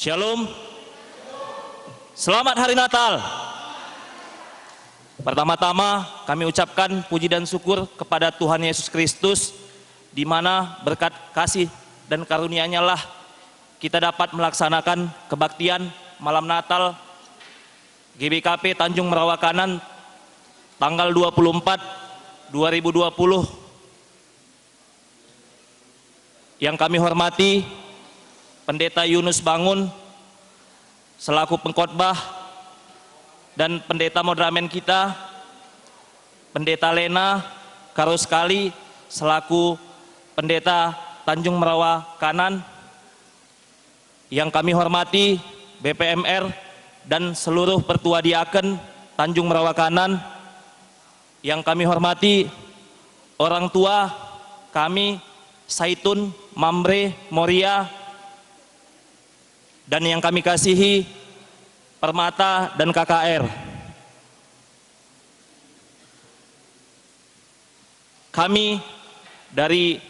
Shalom. Selamat Hari Natal. Pertama-tama kami ucapkan puji dan syukur kepada Tuhan Yesus Kristus, di mana berkat kasih dan karunia-Nya lah kita dapat melaksanakan kebaktian malam Natal GBKP Tanjung Merawakanan tanggal 24 2020. Yang kami hormati Pendeta Yunus Bangun selaku pengkhotbah, dan pendeta moderamen kita Pendeta Lena Karoskali selaku pendeta Tanjung Merawakanan. Yang kami hormati BPMR dan seluruh pertua diaken Tanjung Merawakanan. Yang kami hormati orang tua kami Saitun, Mamre, Moria, dan yang kami kasihi Permata dan KKR. Kami dari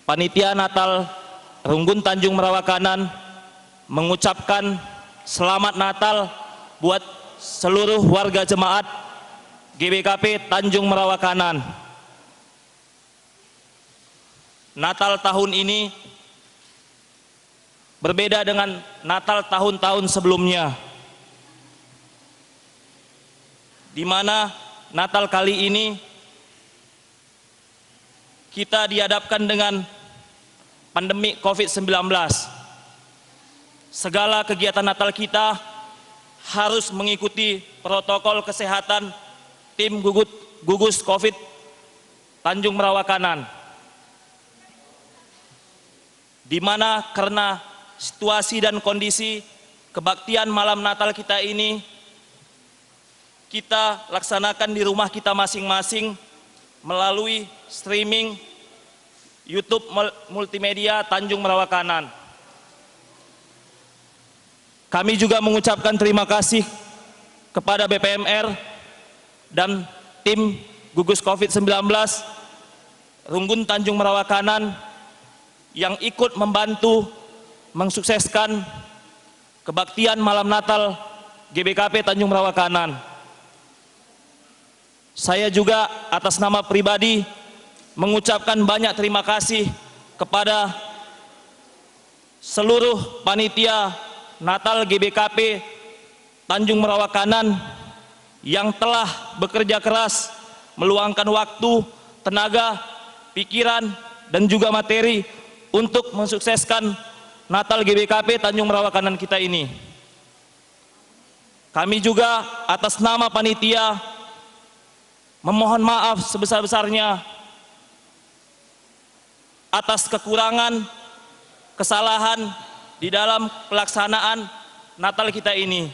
Panitia Natal Runggun Tanjung Merawakanan mengucapkan selamat Natal buat seluruh warga jemaat GBKP Tanjung Merawakanan. Natal tahun ini berbeda dengan Natal tahun-tahun sebelumnya, di mana Natal kali ini kita dihadapkan dengan pandemi COVID-19. Segala kegiatan Natal kita harus mengikuti protokol kesehatan tim gugus COVID Tanjung Merawakanan, di mana karena situasi dan kondisi kebaktian malam Natal kita ini kita laksanakan di rumah kita masing-masing melalui streaming YouTube multimedia Tanjung Merawakanan. Kami juga mengucapkan terima kasih kepada BPMR dan tim gugus COVID-19 Runggun Tanjung Merawakanan yang ikut membantu mensukseskan kebaktian malam Natal GBKP Tanjung Merawakanan. Saya juga atas nama pribadi mengucapkan banyak terima kasih kepada seluruh panitia Natal GBKP Tanjung Merawakanan yang telah bekerja keras meluangkan waktu, tenaga, pikiran, dan juga materi untuk mensukseskan Natal GBKP Tanjung Merawakanan kita ini. Kami juga atas nama panitia memohon maaf sebesar-besarnya atas kekurangan, kesalahan di dalam pelaksanaan Natal kita ini.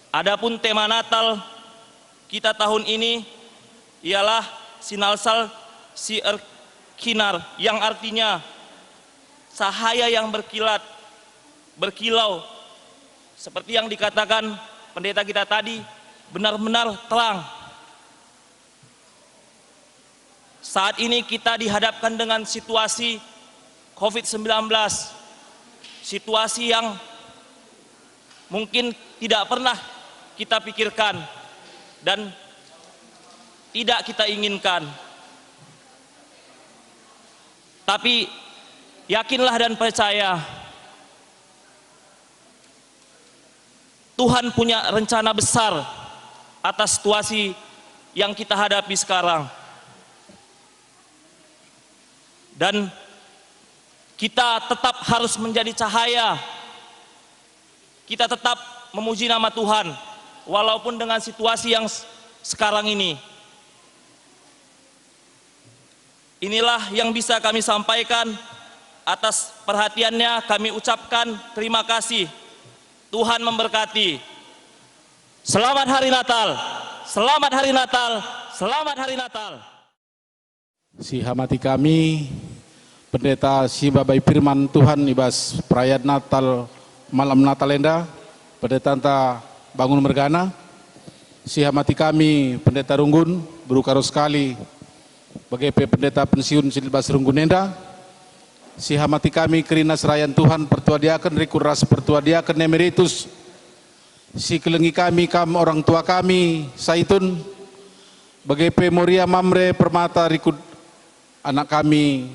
Adapun tema Natal kita tahun ini ialah Sinalsal Si Kinar, yang artinya cahaya yang berkilat, berkilau, seperti yang dikatakan pendeta kita tadi, benar-benar terang. Saat ini kita dihadapkan dengan situasi COVID-19, situasi yang mungkin tidak pernah kita pikirkan dan tidak kita inginkan. Tapi yakinlah dan percaya, Tuhan punya rencana besar atas situasi yang kita hadapi sekarang. Dan kita tetap harus menjadi cahaya. Kita tetap memuji nama Tuhan walaupun dengan situasi yang sekarang ini. Inilah yang bisa kami sampaikan. Atas perhatiannya kami ucapkan terima kasih. Tuhan memberkati. Selamat Hari Natal. Selamat Hari Natal. Selamat Hari Natal. Si hamati kami Pendeta Si Babai Firman Tuhan ibas perayaan Natal malam Natal enda Pendeta Anta Bangun Mergana. Si hamati kami Pendeta Runggun Buru Karoskali sebagai pendeta pensiun Silbas Runggunenda, si hamati kami kerina serayan Tuhan Pertua Diaken Rikur Ras Pertua Diaken Emeritus, si kelengi kami orang tua kami Saitun, BGP Moria Mamre Permata Rikud anak kami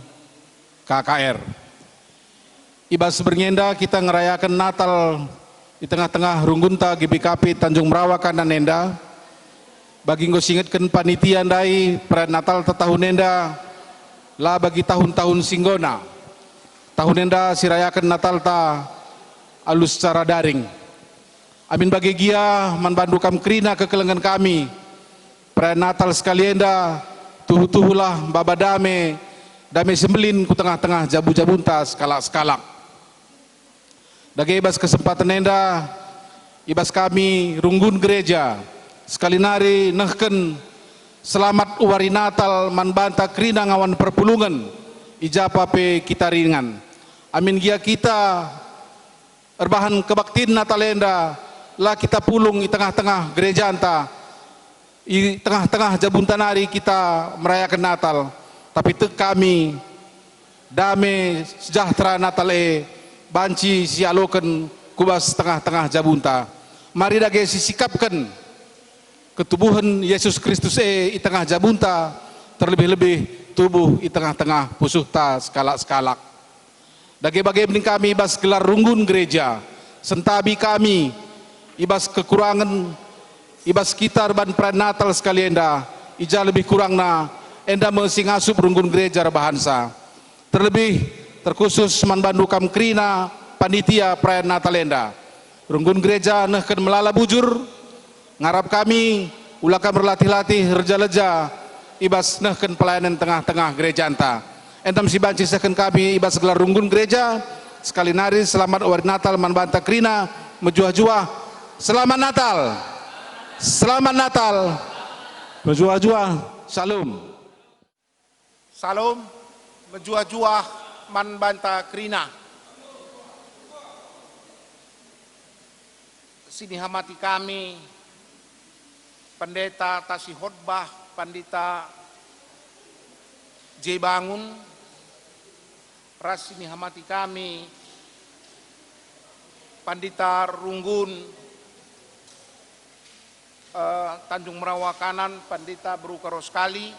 KKR. Ibas bernyenda kita ngerayakan Natal di tengah-tengah Runggunta GBKP Tanjung Merawakan dan Nenda. Bagi ngosingetkan panitia dai perayaan Natal tahun nenda lah bagi tahun-tahun singgona. Tahun nenda sirayakan Natal ta alus secara daring. Amin bagi gia manbandu kam krina kekelengan kami. Perayaan Natal sekalian enda tuhu-tuhulah baba dame sembelin ku tengah-tengah jabu-jabunta skalak-skalak. Dagi ibas kesempatan nenda ibas kami runggun gereja sekali nari nehken selamat uwari Natal manbanta krina ngawan perpulungan ijapa pe kita ringan. Amin gia kita erbahan kebaktin Natalenda lah kita pulung di tengah-tengah gereja anta, di tengah-tengah jabuntanari kita merayakan Natal. Tapi tek kami damai sejahtera Natal banci sialoken kubas tengah-tengah jabunta. Mari dage sisikapkan ketubuhan Yesus Kristus di tengah jabunta, terlebih-lebih tubuh di tengah-tengah pusuhta skalak-skalak. Dage-bage bening kami ibas gelar runggun gereja, sentabi kami ibas kekurangan, ibas sekitar ban perayaan Natal sekalian dah, ija lebih kurang na enda mesing asup runggun gereja bahansa. Terlebih terkhusus manbandu kam krina panitia perayaan Natal enda. Runggun gereja nehken melala bujur, ngarap kami ulakan berlatih-latih reja-leja ibas nehken pelayanan tengah-tengah gereja anta. Entam si banci seken kami ibas gelar runggun gereja sekali nari selamat uwari Natal manbanta krina mejuah-juah selamat Natal, selamat Natal, mejuah-juah, salam, salam, mejuah-juah manbanta krina. Sini hamati kami Pendeta Tasi Khotbah, Pandita J. Bangun, ras sini hamati kami Pandita Runggun Tanjung Merawakanan, Pandita Berukaro sekali,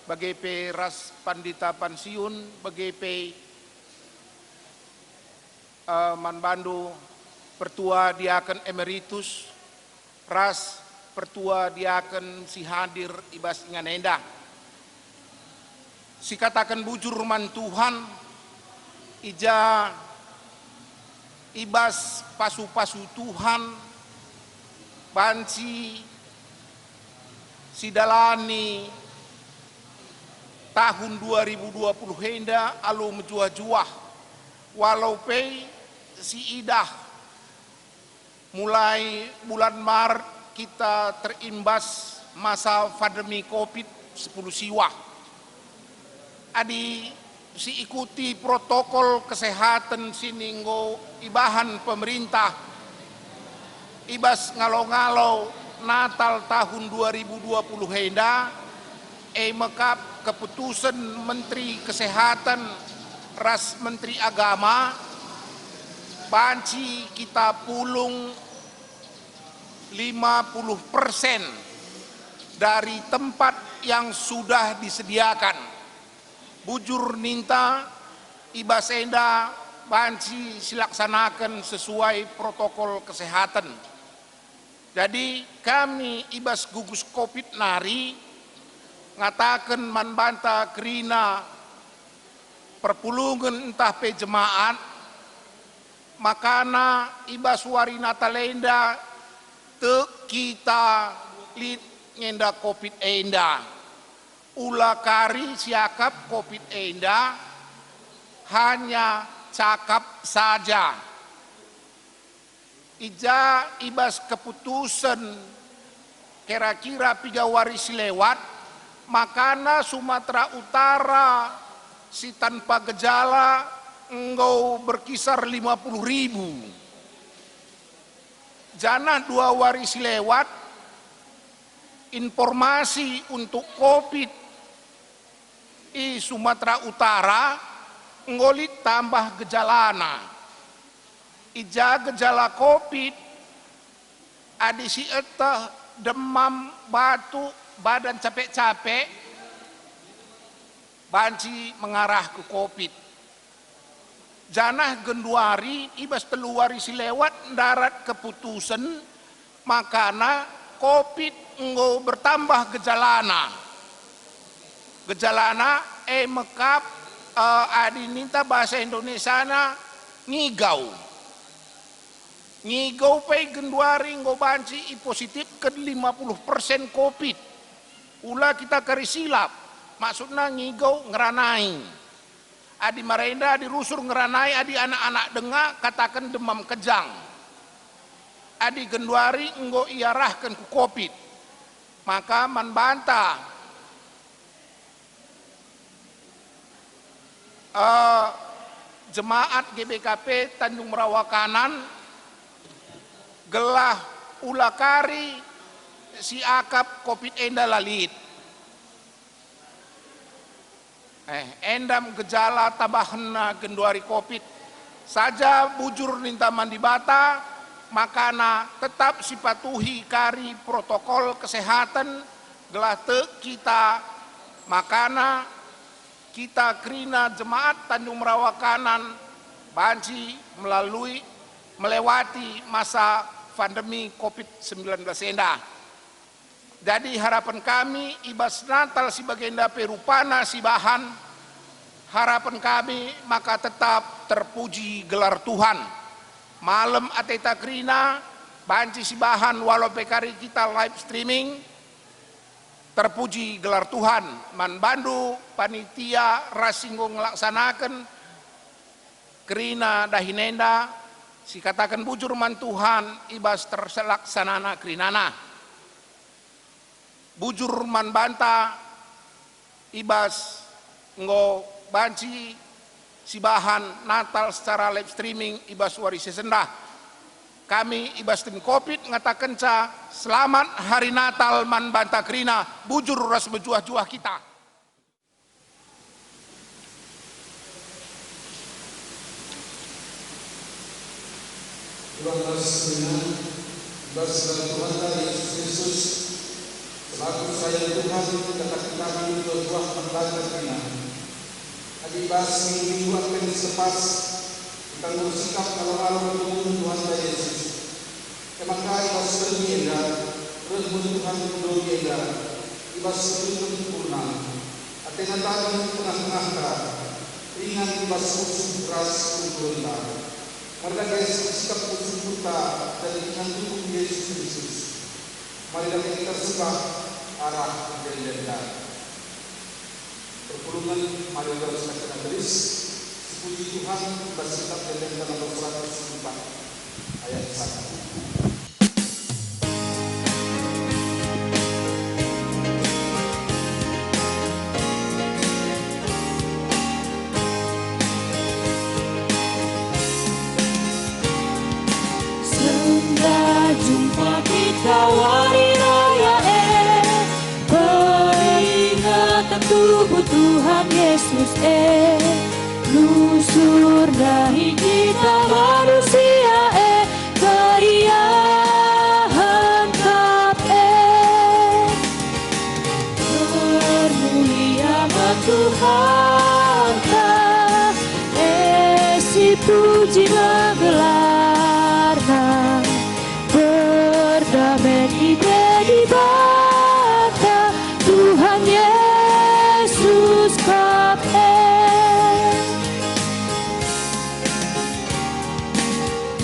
BGP ras Pandita Pansiun, BGP Manbandu Pertua Diaken Emeritus, ras Pertua Diaken si hadir ibas ingan endah. Si katakan bujur man Tuhan, ija ibas pasu-pasu Tuhan, banci sidalani tahun 2020 henda alu menjuah-juah, walau pei si idah mulai bulan Maret kita terimbas masa pandemi COVID-10 siwah. Adi si ikuti protokol kesehatan sininggo ibahan pemerintah ibas ngalo-ngalo Natal tahun 2020 henda mekap keputusan Menteri Kesehatan ras Menteri Agama banci kita pulung 50% dari tempat yang sudah disediakan. Bujur ninta ibas enda banci silaksanakan sesuai protokol kesehatan. Jadi kami ibas gugus COVID nari ngatakan manbanta kerina perpulungan entah pe jemaat makana ibas wari Natalenda te kita lid ngenda COVID enda ula kari siakap COVID enda hanya cakap saja. Ija ibas keputusan kira-kira 3 waris lewat makana Sumatera Utara si tanpa gejala engkau berkisar 50.000. Jana 2 waris lewat informasi untuk COVID di Sumatera Utara ngolit tambah gejalana. Ija gejala COVID, adisi eta demam, batuk, badan capek-capek, banci mengarah ke COVID. Janah genduari ibas teluari si lewat darat keputusan makana COVID enggo bertambah gejalana. Gejalana mekap adi minta bahasa Indonesia na ngigau. Ngigau pe genduari enggo banci i positif ke 50% COVID. Ula kita karisilap, maksudnya ngigau ngeranai. Adi marenda, adi rusur ngeranai, adi anak-anak dengar katakan demam kejang. Adi genduari enggo iarahkan ke COVID. Maka manbanta jemaat GBKP Tanjung Merawakanan gelah ulakari si akap COVID enda lalit. Endam gejala tambahna genduari COVID saja bujur ninta mandi bata makana tetap sipatuhi kari protokol kesehatan gelah kita makana kita krina jemaat Tanjung Merawakanan banci melewati masa pandemi COVID-19 enda. Jadi harapan kami ibas Natal si bagenda perupana si bahan harapan kami maka tetap terpuji gelar Tuhan. Malam ateta krina banci si bahan walau pekari kita live streaming terpuji gelar Tuhan. Man bandu panitia rasinggo ngelaksanakan krina dahinenda si katakan bujur man Tuhan ibas terselaksanana krinana. Bujur man banta ibas ngo banci si bahan Natal secara live streaming ibas wari sesendah. Kami ibas tim COVID ngatakan ca selamat hari Natal man banta krina bujur ras bejuah-juah kita. Tuhan Tuhan Yesus Kristus selaku sayang Tuhan katakan kami berbuah membantah kina. Adibas minggu akan selepas kita bersikap kalau Tuhan Yesus. Kemakai ibas berniaga, terus Tuhan berniaga, ibas sempurna. Atena tangan tengah-tengah, ringan ibas musuh keras kumpulta. Karena sikap musuh kita dari dengan tubuh Yesus Kristus. Marilah kita sembah arah jendela. Perpulungan marilah kita kena beris. Puji Tuhan bersikap jendela nomor 104 ayat 1. Jumpa kita hari raya peringatan tubuh Tuhan Yesus lusur dari kita manusia keriahan kap bermuliakan Tuhan tak si puji menggelarna berdamai di bata Tuhan Yesus kape.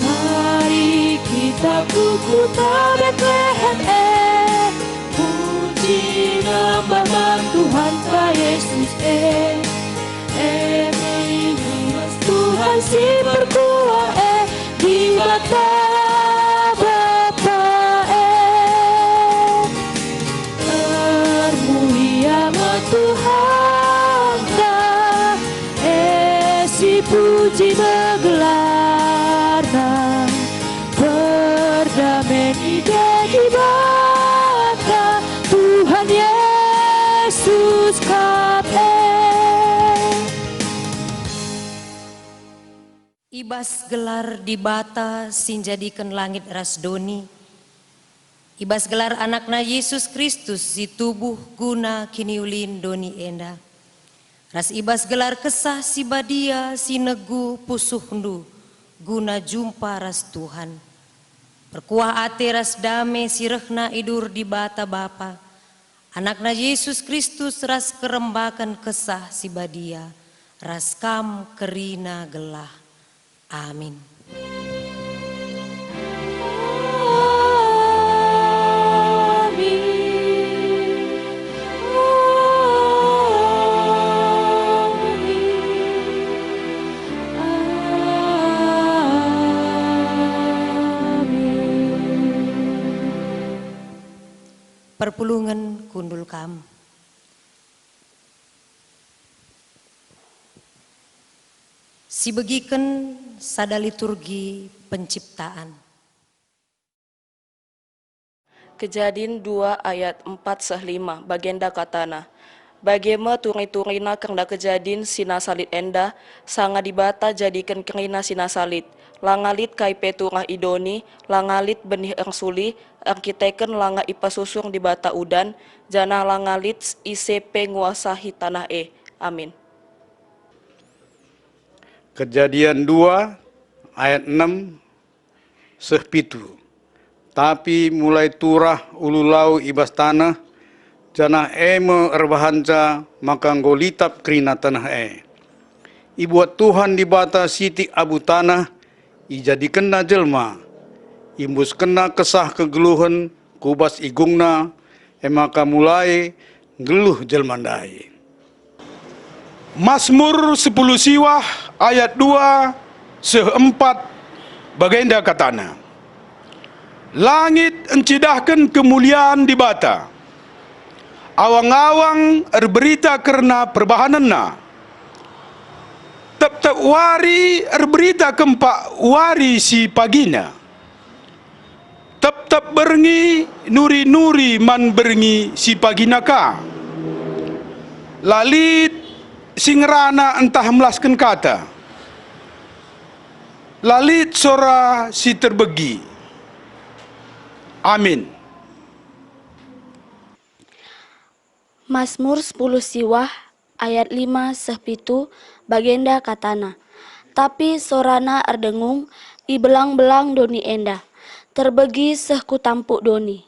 Mari kita kukuta Betlehem puji nama Tuhan Yesus Tuhan si berkuah di bata Tuhan dah si puji menggelarna berdamai di bata Tuhan Yesus kape. Ibas gelar di bata sinjadikan langit rasdoni. Ibas gelar anakna Yesus Kristus si tubuh guna kini ulin doni enda. Ras ibas gelar kesah si badia si negu pusuhndu guna jumpa ras Tuhan. Perkuah ate ras dame si rehna idur di bata Bapa. Anakna Yesus Kristus ras kerembakan kesah si badia. Ras kam kerina gelah. Amin. Perpulungan kundul kam. Si begiken sada liturgi penciptaan. Kejadian 2 ayat 4-5 bagenda katana. Bagema turi-turina kerna kejadian sina salit enda, sanga dibata jadikan kerina sina salit. Langalit kai peturah idoni, langalit benih ersuli, arkiteken langa ipasusung di bata udan, jana langalit ICP nguasahi tanah Amin. Kejadian 2 ayat 6 sehpitu. Tapi mulai turah ululau ibas tanah, jana me erbahanca maka ngolitap kerina tanah Ibuat Tuhan di bata siti abu tanah, ijadi kena jelma, imbus kena kesah kegeluhan, kubas igungna, maka mulai geluh jelmandai. Mazmur 10 siwah ayat 2 seempat bagenda katana. Langit encidahkan kemuliaan di bata. Awang-awang erberita kerana perbahananna. Tep-tep wari erberita kempak wari si pagina. Tep-tep berngi nuri-nuri man berngi si pagina ka. Lalit singrana entah melaskan kata. Lalit sora si terbegi. Amin. Mazmur 10 siwah ayat 5 sehpitu bagenda katana. Tapi sorana erdengung ibelang-belang doni enda. Terbegi seh kutampuk doni.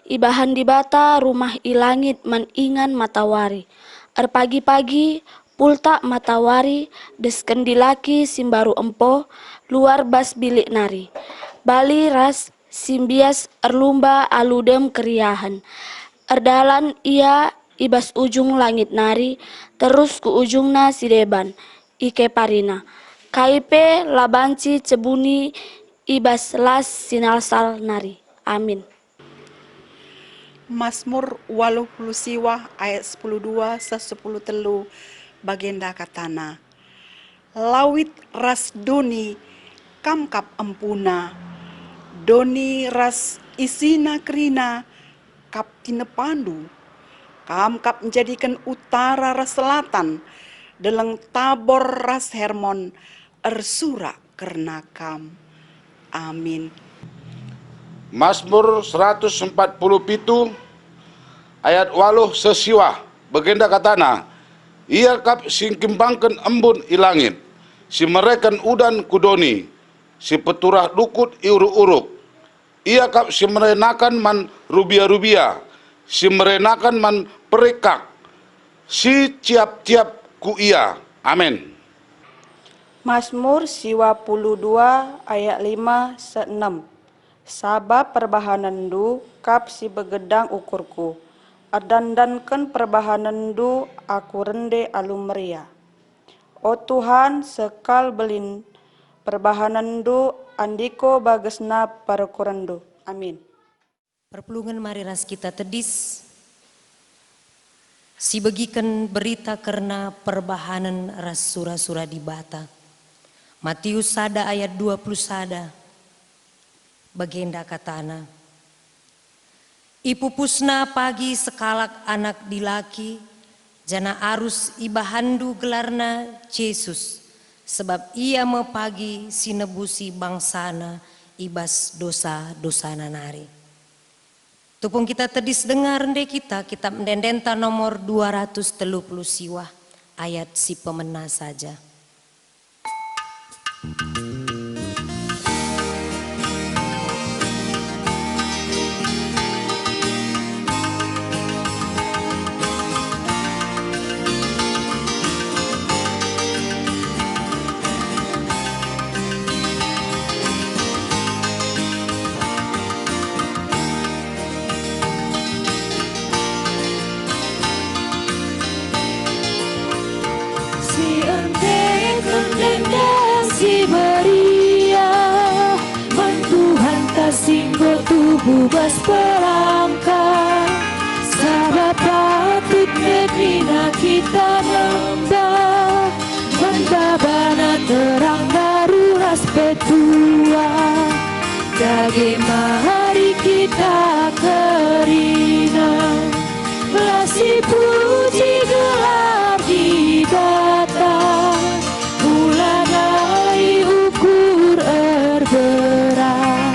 Ibahan di bata rumah ilangit man ingan matawari. Erpagi-pagi pulta matawari desken dilaki simbaru empo luar bas bilik nari. Bali ras simbias erlumba aludem keriahan. Erdalan ia ibas ujung langit nari terus ke ujungna sideban ike parina. Kaipe labanci cebuni ibas las sinalsal nari. Amin. Mazmur 80 siwah ayat 10-2 se-10 telu bagenda katana. Lawit ras doni kamkap empuna, doni ras isina kerina kap tinepandu, kamkap menjadikan utara ras selatan, deleng tabor ras Hermon ersura kerna kam. Amin. Mazmur 147 ayat 8 sesiwah bagenda katana. Ia kap singkimbangkan embun ilangit, si merekan udan kudoni, si peturah dukut iuruk-uruk. Ia kap si merenakan man rubia-rubia, si merenakan man perikak, si tiap-tiap ku ia. Amin. Mazmur 22 ayat 5-6. Sabab perbahanandu kap si begedang ukurku. Adandankan perbahanandu aku rende alumeria. O Tuhan sekal belin perbahanandu andiko bagesna parakurandu. Amin. Perpulungan mari ras kita tedis. Si begikan berita karena perbahanan ras sura-sura di bata. Matius sada ayat 20 sada. Bagenda katana. Ipupusna pagi sekalak anak dilaki, jana arus ibahandu gelarna Yesus, sebab ia mepagi sinebusi bangsana ibas dosa-dosana nari. Tupung kita tedis dengar nde kita kitab mendendenta nomor 230 siwah ayat si pemena saja. Si ente kendenda si beria, Tuhan tak singgo tubuh bas perangka, sabab patut negrina kita nembah, mendabana terang daruras petua, dage mari kita kerina, melasi puji gelar di bata, mulanai ukur erberat,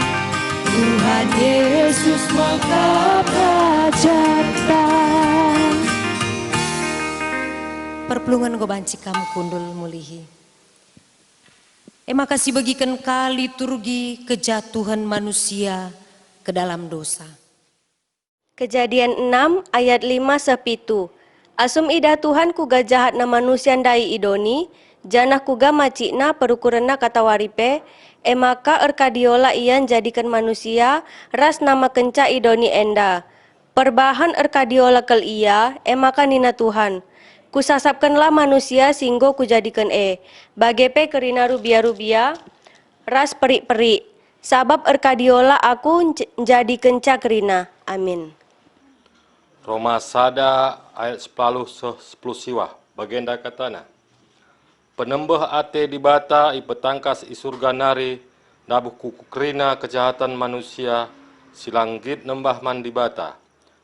Tuhan Yesus mengkap rajata. Perpelungan go banci kamu kundul mulihi. Makasih bagikan kali turgi kejatuhan manusia ke dalam dosa. Kejadian 6 ayat 5-7. Asum ida Tuhan kuga jahat na manusia dai idoni, janah kuga macikna perukurena kata waripe, maka erkadiola ian jadikan manusia, ras nama kenca idoni enda. Perbahan erkadiola kel ia, maka nina Tuhan. Kusasapkanlah manusia singgo kujadikan bagepe kerina rubia-rubia, ras perik-perik. Sabab erkadiola aku jadi kenca kerina. Amin. Roma sada ayat 10 siwah bagenda katana. Penembah ate di bata ipetangkas isurga nari nabuh kukukrina kejahatan manusia silanggit nembah man di bata.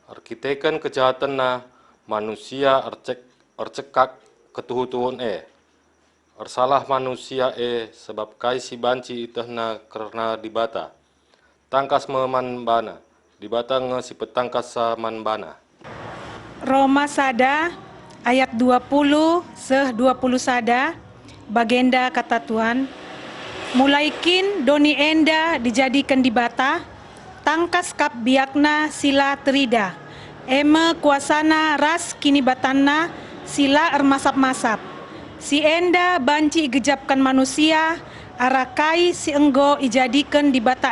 Arkiteken kejahatan na manusia ercekak ketuhutuhun ersalah manusia sebab kai si banci itahna karena di bata. Tangkas meman bana di bata nge si petangkas sa man bana. Roma sada ayat 20-20 sada bagenda kata Tuhan, mulaikin doni enda dijadikan di bata, tangkas kap biakna sila terida, kuasana ras kini batanna sila ermasap-masap, si enda banci igejapkan manusia, arakai si enggo ijadikan di bata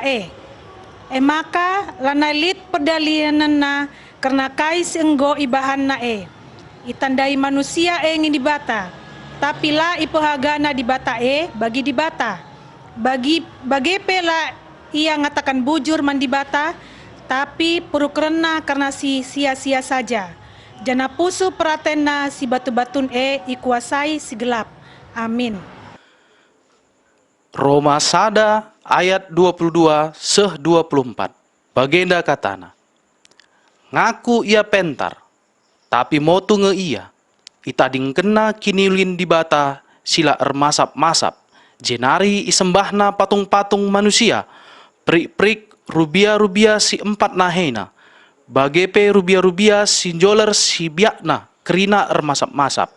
maka lanalit perdalianana karena kai si enggo ibahan na itandai manusia ngin di bata, tapi la ipohagana di bata bagi di bata, bagi pela ia ngatakan bujur man di bata, tapi purukrena karena si sia-sia saja, jana pusu peratenna si batu-batun ikuasai si gelap. Amin. Roma sada ayat 22-24 bagenda katana, ngaku ia pentar tapi motu nge ia itading kena kinilin di bata sila ermasap-masap jenari isembahna patung-patung manusia prik-prik rubia-rubia si empat nahena bagepe rubia-rubia si joler si biakna kerina ermasap-masap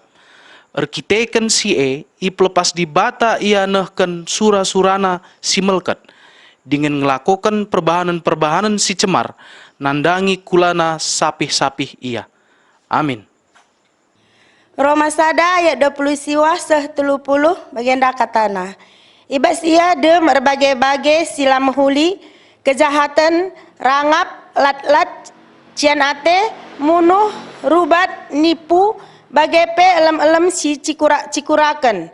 erkiteken si iplepas di bata ia nehken sura-surana si melket dengan ngelakukan perbahanan-perbahanan si cemar nandangi kulana sapih-sapih ia. Amin. Roma sada ayat 20 siwah 30 bagenda katana. Ibas ia de berbagai-bagai sila mahuli, kejahatan, rangap, lat-lat, cianate, munuh, rubat, nipu, bagepe elem-elem si cikurakan.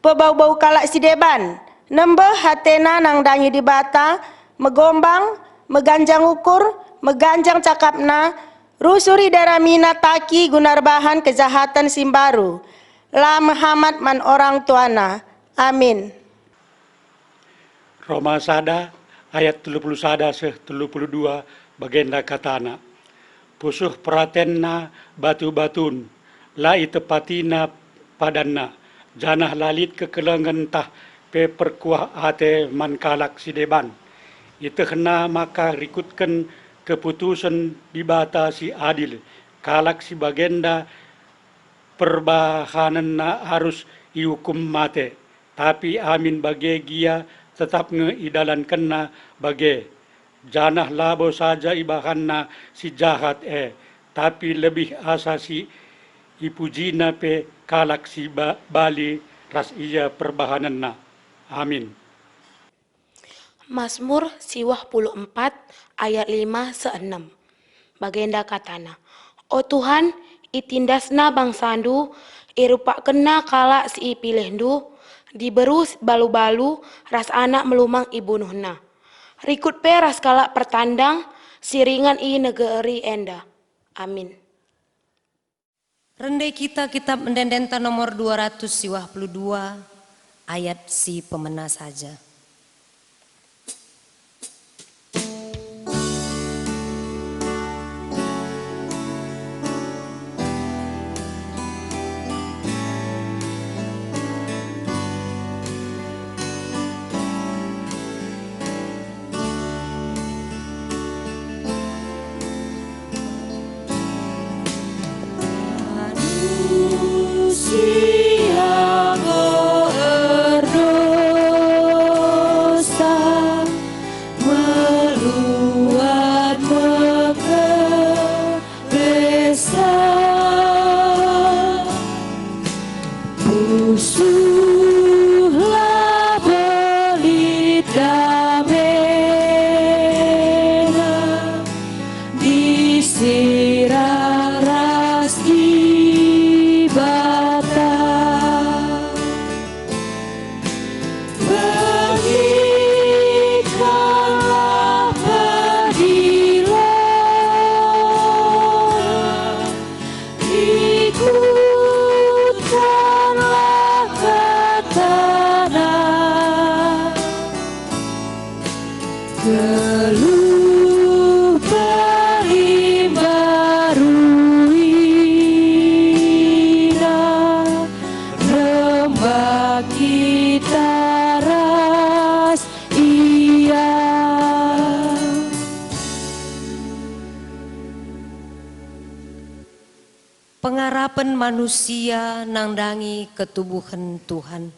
Pebau-bau kalak si deban, nembeh hatena nang dangi di bata, megombang, meganjang ukur, meganjang cakapna, rusuri daramina taki gunarbahan kejahatan simbaru. La Muhammad man orang tuana. Amin. Roma sada ayat 30 sada 32 bagenda katana. Pusuh peratenna batu-batun, la itepatina padanna, janah lalit kekelengan tah pe perkuah ate man kalak si deban. Itu kena maka rikutkan keputusan di bata si adil. Kalak si bagenda perbahanan na harus dihukum mate. Tapi amin bagi gia tetap ngeidalan kena bagi. Janah labo saja ibahanna si jahat tapi lebih asa si ipujina pe kalak si bali ras iya perbahanan na. Amin. Mazmur siwah 4 ayat 5-6. Bagenda katana, O Tuhan, itindasna bangsandu, irupak kena kalak si ipilehdu, diberus balu-balu, ras anak melumang ibunuhna. Rikut pe ras kalak pertandang, siringan i negeri enda. Amin. Rende kita kitab mendendenta nomor 252 ayat si pemena saja. Pengarapan manusia nangdangi ketubuhan Tuhan.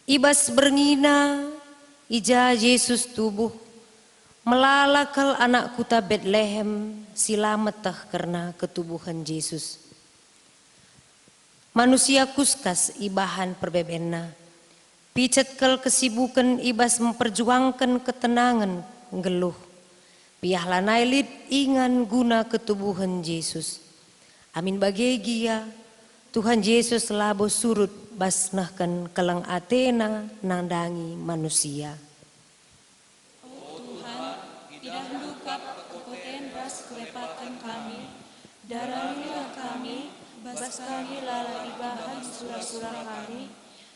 Ibas berngina ija Yesus tubuh melalakal anak kuta Bethlehem silametah karena ketubuhan Yesus. Manusia kuskas ibahan perbebena. Picetkel kesibukan ibas memperjuangkan ketenangan geluh. Piahla nailit ingan guna ketubuhan Yesus. Amin bagi gia Tuhan Yesus labo surut basnahkan kelang Athena nandangi manusia. Oh Tuhan, tidak lukap kepoten ras kelepatan kami, daramilah kami, bas kami lala ibahan surah-surah kami,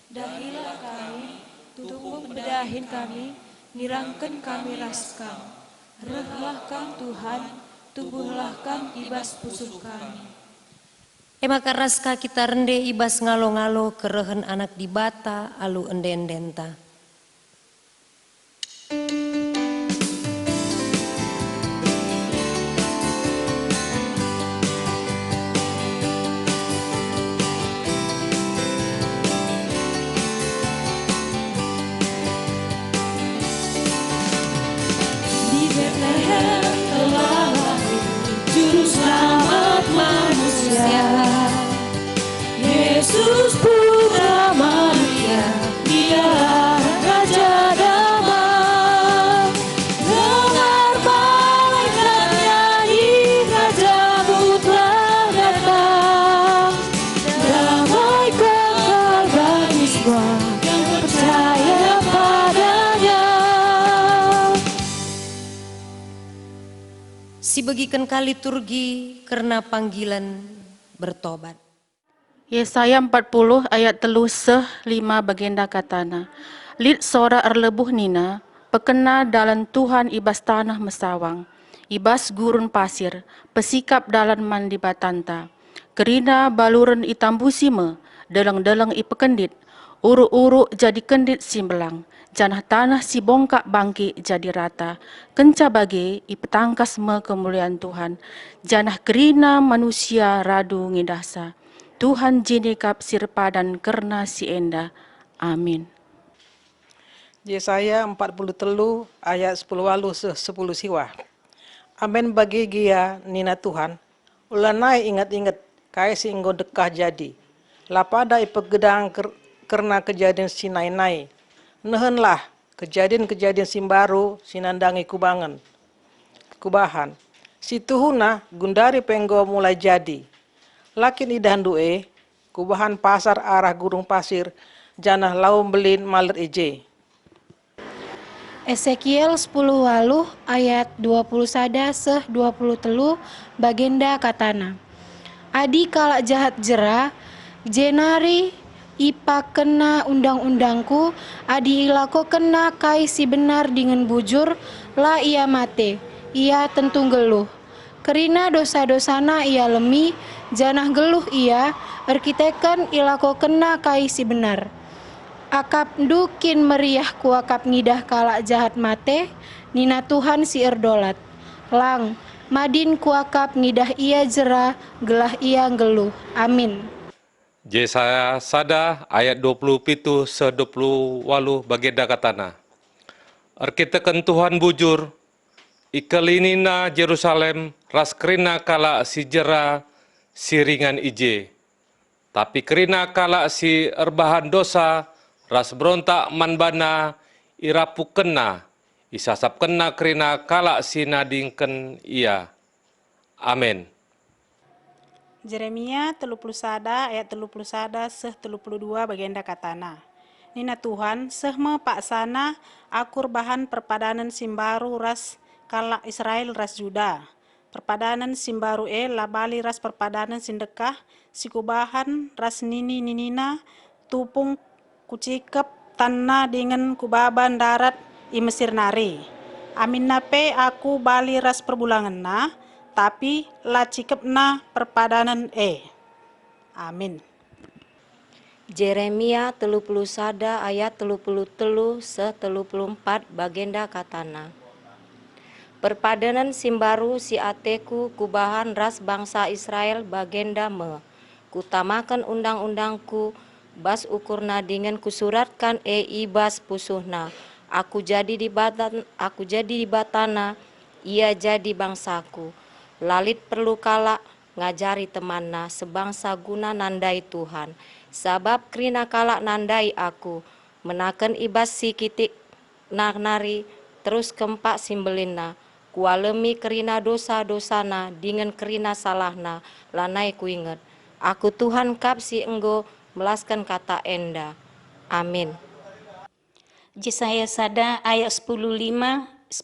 dahilah kami, tubuh bedahin kami, nirangkan kami raskam, rehlah kam Tuhan, tubuhlah kam ibas pusuh kami. Maka raska kita rende ibas ngalo-ngalo kerehen anak di bata alu enden-denta. Di Bethlehem telah lahir Juru Selamat manusia, Yesus Putra Maria, Dialah Raja Damai. Dengar malaikat nyanyi, Rajamu telah datang. Damai kekal bagi semua yang percaya padanya. Si bagikan kali liturgi karena panggilan bertobat. Yesaya 40 ayat 3-5 bagenda katana. Lid sora erlebuh nina, pekena dalam Tuhan ibas tanah mesawang, ibas gurun pasir, pesikap dalam mandi batanta. Kerina baluren itambusime, deleng-deleng i pekendit, uruk-uruk jadi kendit si belang, janah tanah si bongkak bangki jadi rata, kenca bage i petangkas me kemuliaan Tuhan, janah kerina manusia radu ngidahsa, Tuhan jinikap sirpadan kerna si enda. Amin. Yesaya 43 ayat 10 siwa. Amin bagi gia nina Tuhan. Ulanai ingat-ingat kai si enggo dekah jadi. Lapada ipegedang karena kejadian sinai-nai. Nehenlah kejadian-kejadian simbaru sinandangi kubahan. Si tuhuna gundari penggo mulai jadi. Lakin idahan due kubahan pasar arah gurung pasir janah laum belin maler ije. Ezekiel 10 ayat 21 23 bagenda katana. Adi kalak jahat jera, jenari ipa kena undang-undangku, adi ilako kena kai si benar dengan bujur, lah ia mate, ia tentu geluh. Kerina dosa-dosana ia lemi, janah geluh ia, erkitekan ilako kena kai si benar. Akap dukin meriah kuakap ngidah kalak jahat mate, nina Tuhan si erdolat. Lang, madin kuakap ngidah ia jera, gelah ia geluh. Amin. Yesaya sada ayat 27 se 28 bagenda katana. Arkitekan Tuhan bujur, ikelinina Jerusalem ras kerina kala si jera siringan ije. Tapi kerina kala si erbahan dosa ras berontak manbana irapu kena, isasap kena kerina kala si nadingken ia. Amin. Jeremia 31 ayat 31 seh 32 bagenda katana. Nina Tuhan sehme paksana akur bahan perpadanan simbaru ras kala Israel ras Juda. Perpadanan simbaru labali ras perpadanan sindekah sikubahan ras ninina tupung kucikep tanah dengan kubaban darat i Mesir nari. Amin nape aku bali ras perbulangan na, tapi la cikep na perpadanan Amin. Jeremia 31 ayat 33 se 34 bagenda katana. Perpadanan simbaru si ateku kubahan ras bangsa Israel bagenda me. Kutamakan undang-undangku bas ukurna dengan kusuratkan ibas pusuhna. Aku jadi di batana, ia jadi bangsaku. Lalit perlu kala ngajari temanna sebangsa guna nandai Tuhan. Sabab krina kala nandai aku, menaken ibas si kitik nari terus kempak simbelinna. Kualemi kerina dosa-dosana dengan kerina salahna lanai kuinget. Aku Tuhan kap si enggo melaskan kata enda. Amin. Yesaya sada ayat 10:6 se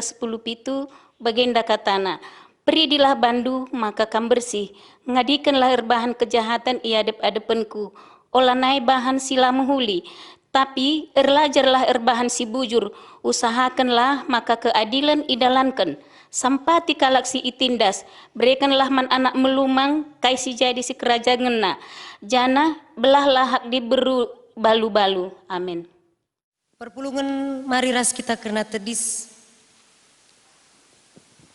10:7 bagenda katana. Peridilah bandu maka kam bersih, ngadikanlah erbahan kejahatan ia adep-adepanku, olanai bahan sila menghuli, tapi erlajarlah erbahan si bujur, usahakanlah maka keadilan idalankan, sampati kalak si itindas, berikanlah man anak melumang, kai si jadi si kerajaan ngena, jana belahlah hak diberu balu-balu. Amin. Perpulungan mari ras kita kena tedis,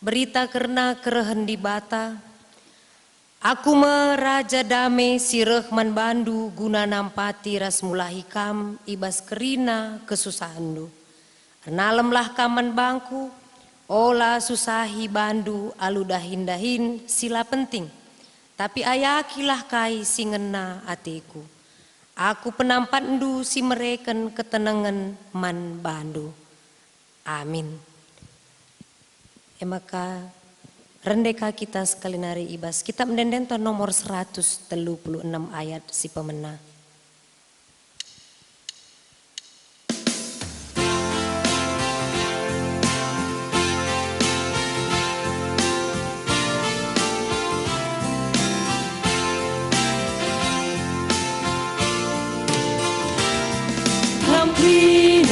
berita kerna kerehen di bata, aku meraja dame si rehman bandu guna nampati ras mulahi kam ibas kerina kesusahandu. Ernalemlah kaman bangku, ola susahi bandu alu dahin-dahin sila penting. Tapi ayakilah kai si ngena atiku. Aku penampat ndu si mereken ketenangan man bandu. Amin. Maka rendeka kita sekali nari ibas. Kita mendenden nomor 136 ayat si pemena.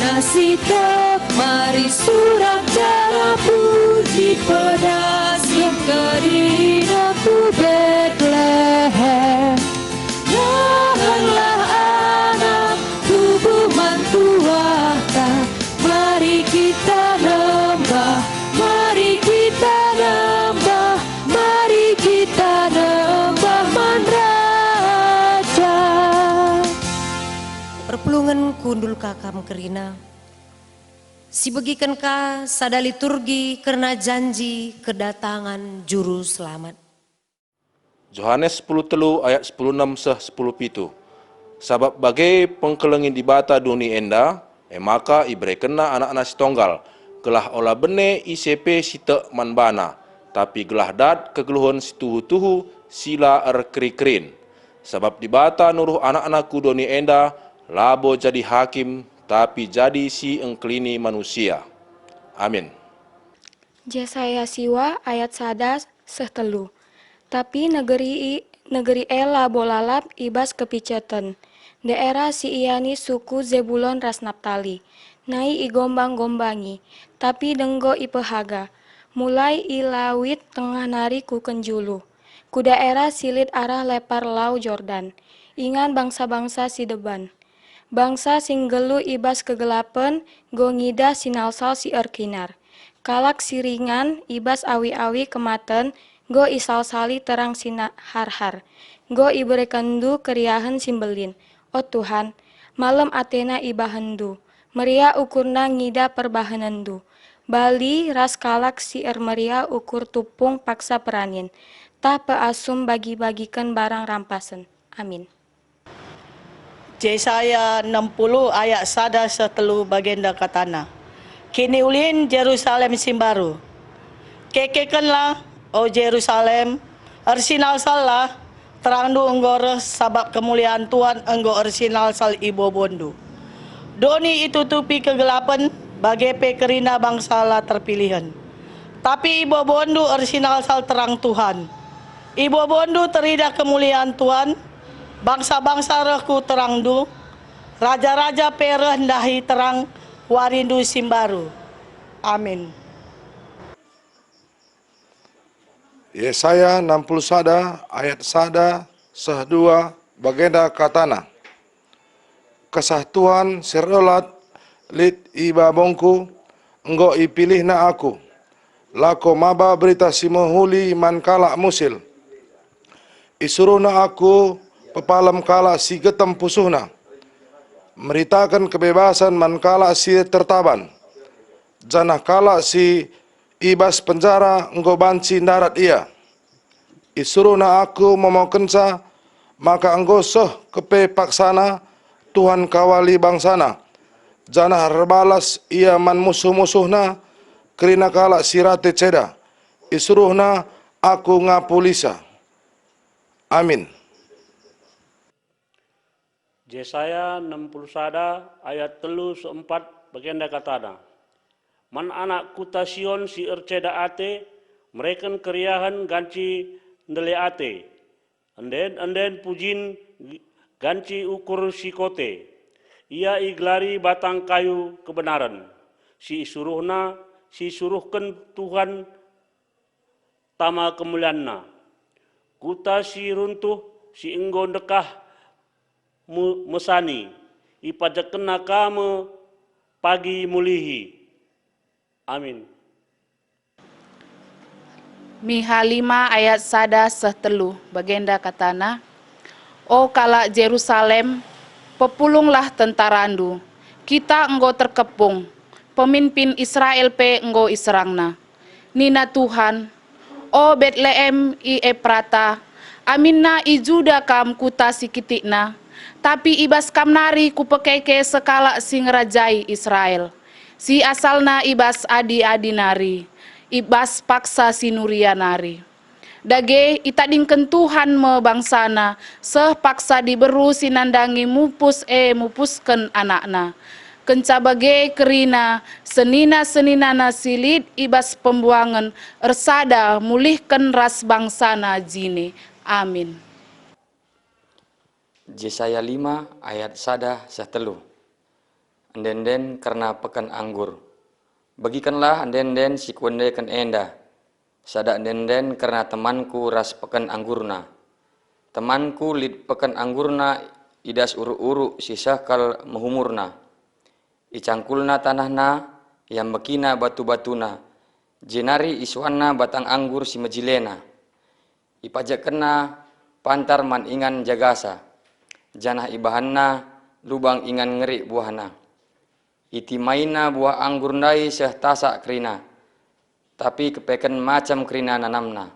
Nasi tak mari surat darah puji pedas yang kerinaku Bethlehem. pelungan kundul kakam kerina. Si begikan ka sada liturgi karena janji kedatangan juru selamat. Yohanes 10:3 ayat 16 seh 10:7. Sabab bagai pengkelengin di bata duni enda, maka ibre kena anak-anak si tonggal, gelah olah bene ICP site manbana, tapi gelah dat kegeluhon si tuhu-tuhu sila keri-kerin. Sebab di bata nuruh anak-anakku doni enda, labo jadi hakim, tapi jadi si engkelini manusia. Amin. Yesaya siwa ayat 1 seh 3. Tapi negeri ela bolalap ibas kepiceten. Daerah si iani suku Zebulon ras Naptali. Nai igombang-gombangi, tapi denggo ipehaga. Mulai ilawit tengah nari ku kenjulu. Ku daerah silit arah lepar lau Jordan. Ingan bangsa-bangsa si deban. Bangsa sing gelu ibas kegelapan, go ngida sinalsal si erkinar. Kalak siringan ibas awi-awi kematen, go isal sali terang sina har-har. Go iberekendu keriahan simbelin. Oh Tuhan, malam Athena ibahendu. Meria ukurna ngida perbahanendu. Bali ras kalak si meria ukur tupung paksa peranin. Tah peasum bagi-bagikan barang rampasen. Amin. Yesaya 60 ayat 1 setelu bagenda katana. Kini ulin Jerusalem simbaru. Kekekenlah o Jerusalem, arsinal salah, terang du enggor sabab kemuliaan Tuhan enggo arsinal sal ibo bondu. Doni itu tupi kegelapan, bagai pekerina bangsa la terpilihan. Tapi ibo bondu arsinal sal terang Tuhan. Ibo bondu terida kemuliaan Tuhan, bangsa-bangsa rehku terang du, raja-raja pereh ndahi terang warindu simbaru. Amin. Yesaya 61 ayat 1 seh 2 bagenda katana. Kesah Tuhan serolat lit iba bongku, enggo ipilih na aku. Lako maba berita si mahuli man kala musil. Isuruh na aku pepalam kala si getem pusuhna. Meritakan kebebasan man kala si tertaban. Janah kala si ibas penjara enggo banci darat ia. Isuruh na aku memokensa, maka enggo soh kepe paksana Tuhan kawali bangsana. Janah rebalas ia man musuh-musuhna, kerina kala sirate ceda. Isuruh na aku ngapulisa. Amin. Yesaya 61 ayat 3-4 bagenda katana. Man anak kuta Sion si erceda ate, mereka keriahan ganci ndele ate. Anden pujin ganci ukur si kote. Ia iglari batang kayu kebenaran. Si suruhkan Tuhan tama kemulianna. Kuta si runtuh si enggo dekah mesani. Ipajakena kame pagi mulihi. Amin. Miha 5 ayat 1 seh 3 bagenda katana. O kala Jerusalem, pepulunglah tentarandu. Kita enggo terkepung, pemimpin Israel pe enggo iserangna. Nina Tuhan, o Betlehem i Efrata, aminna i Juda kam kuta sikitikna, tapi ibas kam nari kupekeke sekala sing rajai Israel. Si asalna ibas adi-adi nari, ibas paksa sinuria nari. Dage itadingken Tuhan me bangsana, seh paksa diberu sinandangi mupusken anakna. Kenca bage kerina, senina-seninana silid ibas pembuangan, ersada mulihken ras bangsana jine. Amin. Yesaya 5 ayat 1 seh 3. Anden karena pekan anggur. Bagikanlah anden si kuendekan enda. Sada anden karena temanku ras pekan anggurna. Temanku lid pekan anggurna idas uru-uru sisakal menghumurna. Icangkulna tanahna yang bekina batu-batuna. Jenari iswana batang anggur si majilena. Ipajakena pantar man ingan jagasa. Janah ibahanna lubang ingan ngeri buahna. Iti maina buah anggur ndai seh tasak kerina, tapi kepeken macam kerina nanamna.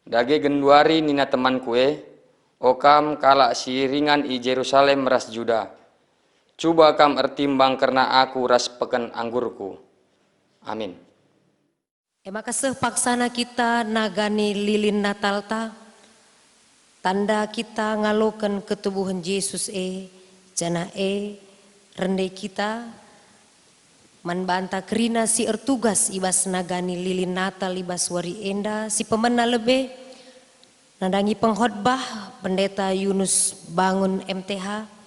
Dage genduari nina teman kue, okam kalak siringan i Jerusalem ras Juda. Coba kam ertimbang karena aku ras peken anggurku. Amin. Maka paksana kita nagani lilin Natal ta, tanda kita ngalokan ketubuhan Yesus jana rende kita manbanta kerina si ertugas ibas nagani lilin Natal ibas wari enda si pemena lebe nadangi pengkhotbah pendeta Yunus Bangun MTH.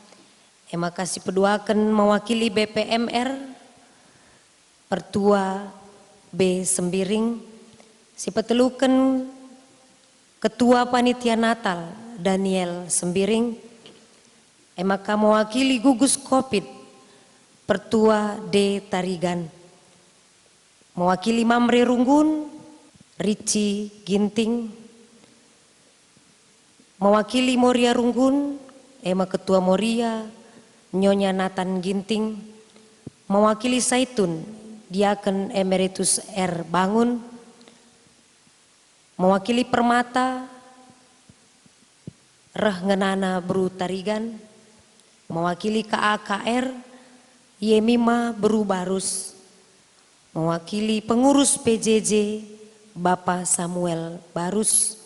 Maka si peduakan mewakili BPMR Pertua B Sembiring, si petelukan Ketua Panitia Natal Daniel Sembiring, maka mewakili gugus Covid Pertua D Tarigan, mewakili Mamre Runggun Ricci Ginting, mewakili Moria Runggun Ketua Moria Nyonya Nathan Ginting, mewakili Saitun Diaken Emeritus R. Bangun, mewakili Permata Ngenana Bru Tarigan, mewakili KAKR Yemima Bru Barus, mewakili pengurus PJJ Bapak Samuel Barus,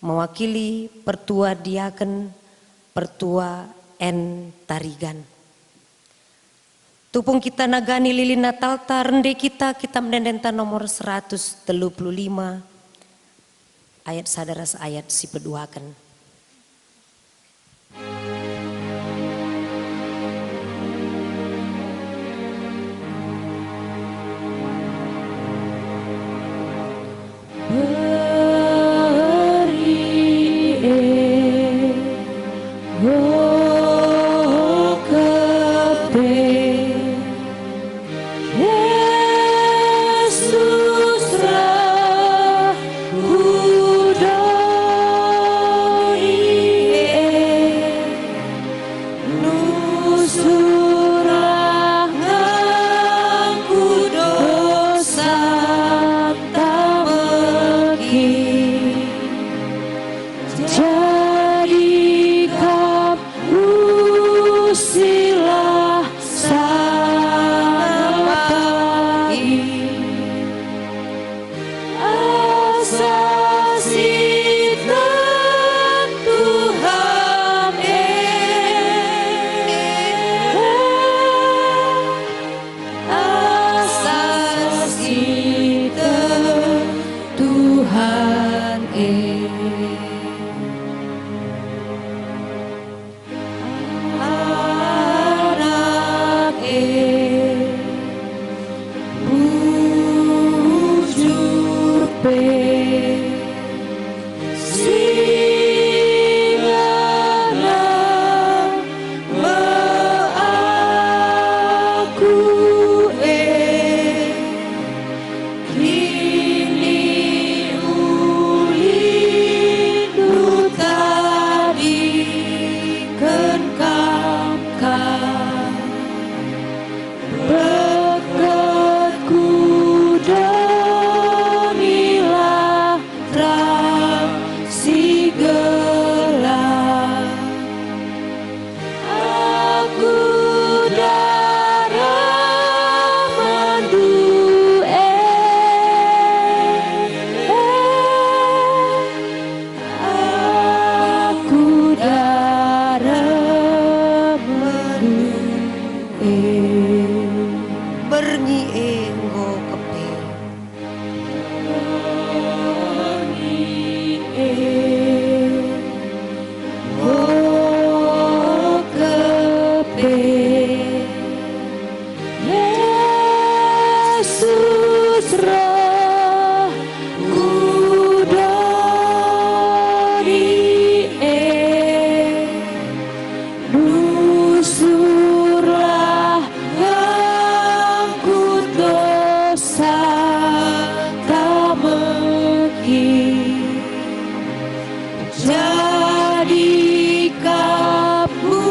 mewakili Pertua Diaken Pertua N. Tarigan. Tupung kita nagani lilin Natal ta rende kita mendendenta nomor 135 ayat sadaras ayat si peduakan. Jadi kamu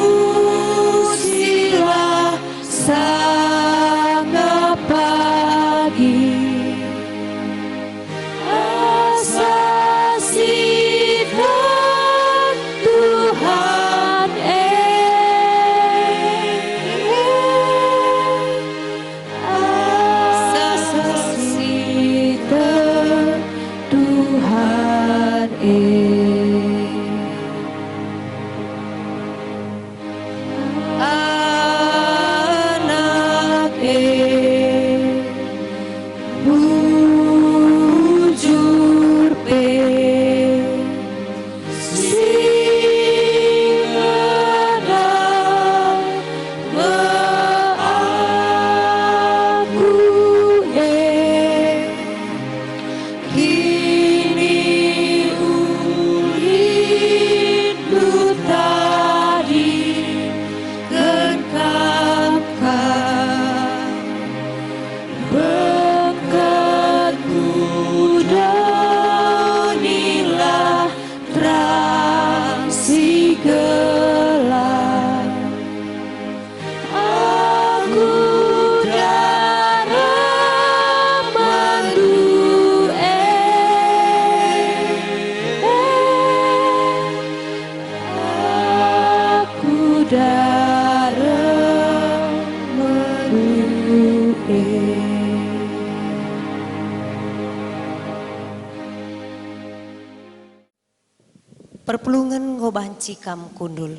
perpelungan ngobanci kam kundul.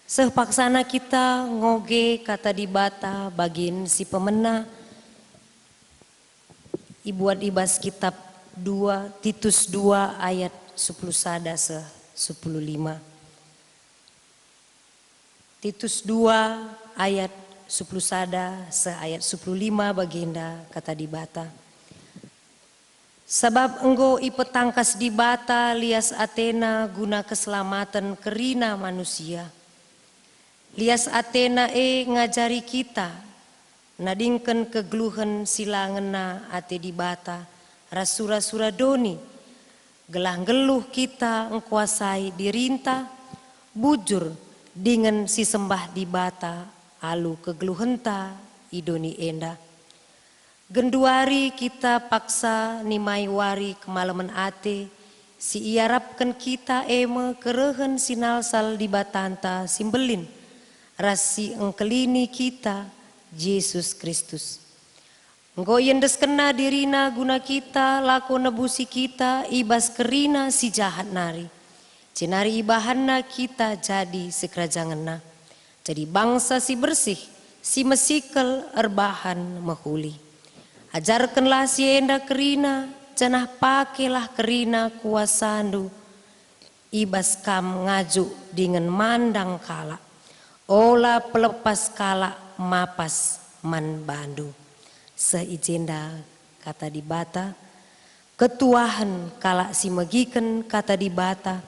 Sepaksana kita ngoge kata di bata bagin si pemena. Ibuat ibas kitab 2 Titus 2 ayat 10 sada se 15. Titus 2 ayat 10 sada se ayat 15 baginda kata di bata. Sebab enggo ipetangkas di bata lias Athena guna keselamatan kerina manusia. Lias Athena ngajari kita, nadingken kegeluhan silangena ate di bata, rasura-sura doni, gelah geluh kita engkuasai dirinta, bujur dengan si sembah di bata, alu kegeluhenta idoni enda. Genduari kita paksa nimai wari kemalaman ate, si iarapkan kita kerehen sinalsal di batanta simbelin. Rasi engkelini kita Yesus Kristus. Engkau yendes kena dirina guna kita lako nebusi kita ibas kerina si jahat nari. Cenari ibahanna kita jadi sekerajanganna. Jadi bangsa si bersih si mesikel erbahan mehuli. Ajarkanlah si enda kerina janah pakelah kerina kuasandu. Ibas kam ngaju dengan mandang kala. Ola pelepas kala mapas man bandu. Seijenda kata di bata. Ketuahan kala si megiken kata di bata.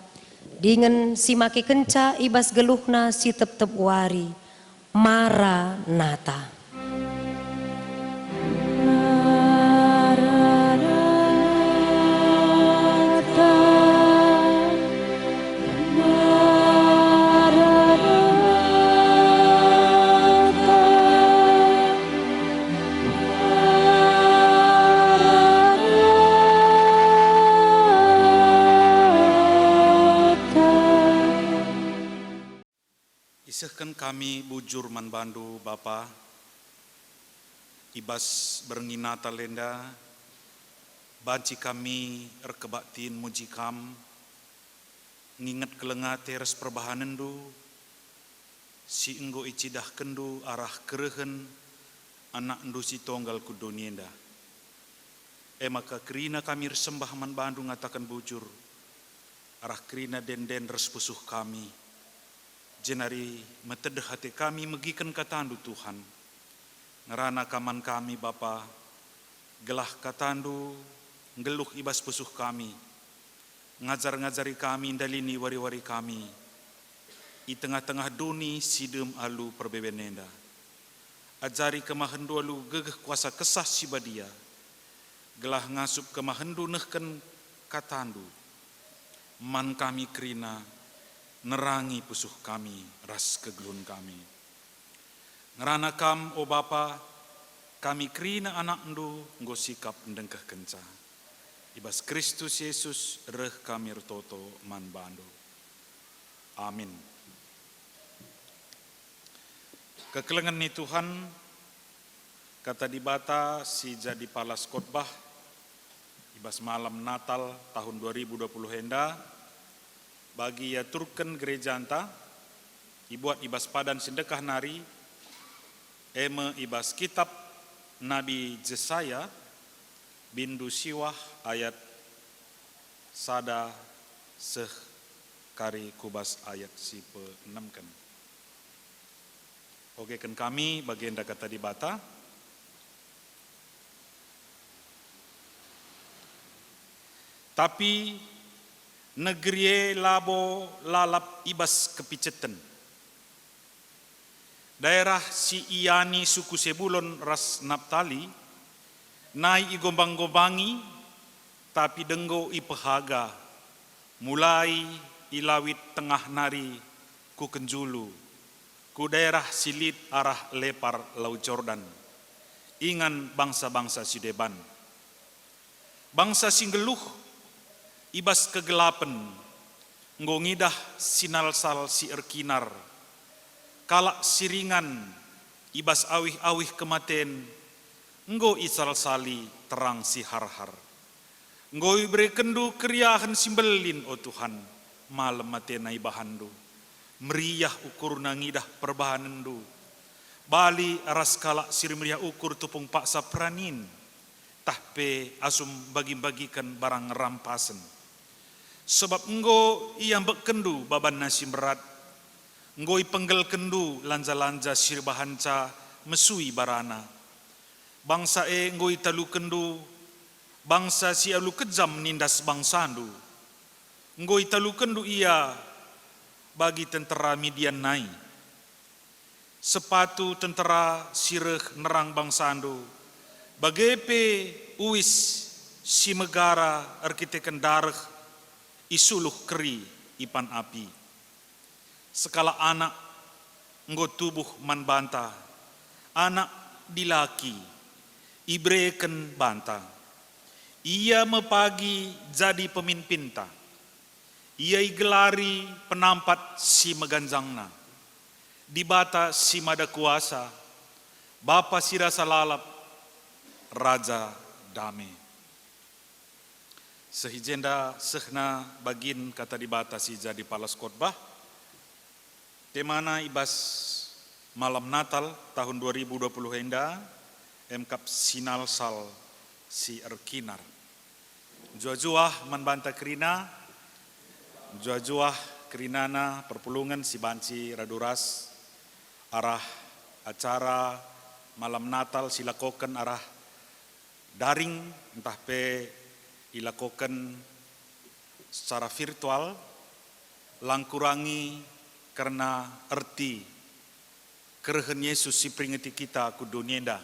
Dengan si make kenca ibas geluhna si tep-tep wari. Maranatha. Isehkan kami bujur man bandu Bapa, ibas bernginata lenda, banci kami erkebaktin mujikam, nginget kelengate res perbahanendu, si enggo icidah kendu arah kerehen anak endu si tonggal kudonienda. Maka kerina kami resembah man bandu ngatakan bujur, arah kerina den-den res pusuh kami. Jenari metedeh hati kami megikan katandu Tuhan. Ngerana kaman kami Bapa, gelah katandu, ngeluh ibas pusuh kami. Ngajar-ngajari kami dalini wari-wari kami. I tengah-tengah duni sidem alu perbebenenda. Ajari kemahendu alu gegeh kuasa kesah sibadia. Gelah ngasup kemahendu nehken katandu. Man kami kerina, nerangi pusuh kami, ras kegelun kami. Ngerana kam, o Bapa, kami kerina anak endu, nggo sikap ndengkeh kenca. Ibas Kristus Yesus, reh kami retoto man bandu. Amin. Kekelengan ni Tuhan, kata di bata si jadi palas khotbah, ibas malam Natal tahun 2020 henda, bagi ya turken gereja anta, ibuat ibas padan sedekah nari, ibas kitab Nabi Jesaya, bindu siwah ayat sada seh kari kubas ayat si pe-6 kan. Oke kan kami bagian kata di bata. Tapi negeri labo lalap ibas kepicetan. Daerah si Iyani suku Sebulon ras Naptali, nai igombang-gombangi, tapi denggo ipehaga, mulai ilawit tengah nari ku kenjulu, ku daerah silit arah lepar Laut Jordan, ingan bangsa-bangsa Sideban. Bangsa Singgeluh, ibas kegelapan, ngongidah sinalsal si erkinar, kalak siringan, ibas awih-awih kematen, nggo isal sali terang si har-har. Ngoi berekendu keriahan simbelin o Tuhan, malam matena ibahandu. Meriah ukur nangidah perbahanendu. Bali aras kalak sir meriah ukur tupung paksa pranin. Tahpe asum bagi-bagikan barang rampasan. Sebab enggo ia bekendu baban nasi berat. Ngoi penggel kendu lanja-lanja sir bahanca mesui barana. Bangsa ngoi talu kendu, bangsa si alu kejam nindas bangsandu. Ngoi talu kendu ia bagi tentera Midian nai. Sepatu tentera sireh nerang bangsandu. Bagepe uis si megara arkiteken darah isuluh keri ipan api. Sekala anak nggo tubuh man banta, anak dilaki ibreken banta. Ia mepagi jadi pemimpinta. Ia igelari penampat si meganjangna. Di bata si mada kuasa, bapa si rasa lalap, raja dame. Sehijenda sehna bagin kata di bata si jadi palas khotbah. Temana ibas malam Natal tahun 2020 henda, emkap sinal sal si erkinar. Jua-juah manbanta kerina, jua-juah kerinana perpulungan si banci raduras, arah acara malam Natal silakokan arah daring, entah pe ilakokan secara virtual, langkurangi karena erti kerehen Yesus si peringati kita ku dunia.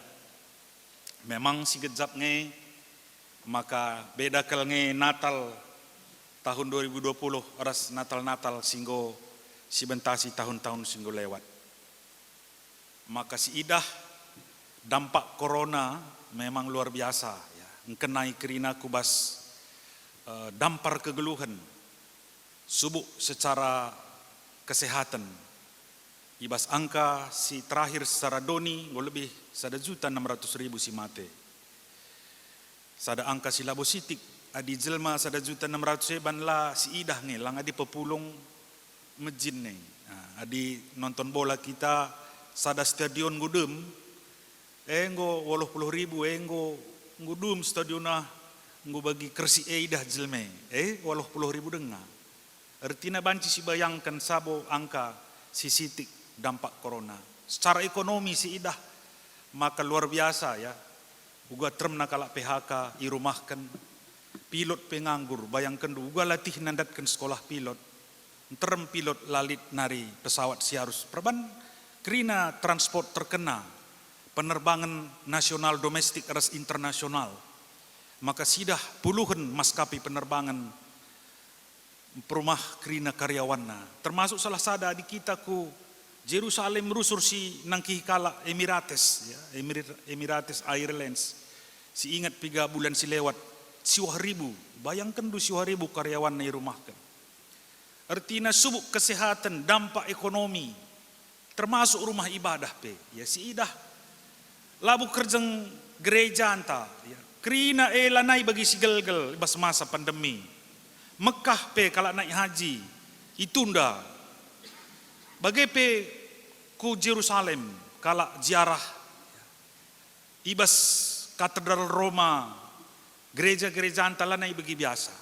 Memang si gejap nge, maka beda kal nge Natal tahun 2020 aras Natal singgo si bentasi tahun-tahun singgo lewat. Maka si idah dampak corona memang luar biasa ya. Kenai kerina kubas dampar kegeluhan subuk secara kesehatan. Ibas angka si terakhir secara doni lebih 1.600.000 si mate. Sada angka si labo sitik adi jelma 1.600.000 ban la si idah nih lang adi pepulung mejin nih. Nah, adi nonton bola kita sada stadion gudem enggo 80.000 enggo ngudum stadiona nggo bagi kersi idah jelme 80.000 dengar. Artinya banci si bayangkan sabo angka si sitik dampak corona. Secara ekonomi si idah maka luar biasa ya. Uga term nakala PHK irumahkan pilot penganggur bayangkan uga latih nandatkan sekolah pilot. Term pilot lalit nari pesawat si harus perban kerina transport terkena penerbangan nasional domestik aras internasional. Maka sidah puluhan maskapai penerbangan perumah kerina karyawanna. Termasuk salah sada di kita ku Jerusalem rusur si nangki kala Emirates ya, Emirates Airlines. Si ingat 3 bulan si lewat siwah ribu. Bayangkan 2.000 karyawan na irumahkan. Artinya subuk kesehatan, dampak ekonomi, termasuk rumah ibadah pe. Ya si idah labu kerjeng gereja anta. Ya. Kerina lanai bagi si gelgel bas masa pandemi. Mekah pe kalau naik haji itunda. Bagai pe ku Jerusalem kalau ziarah ibas katedral Roma gereja-gereja anta lanai bagi biasa.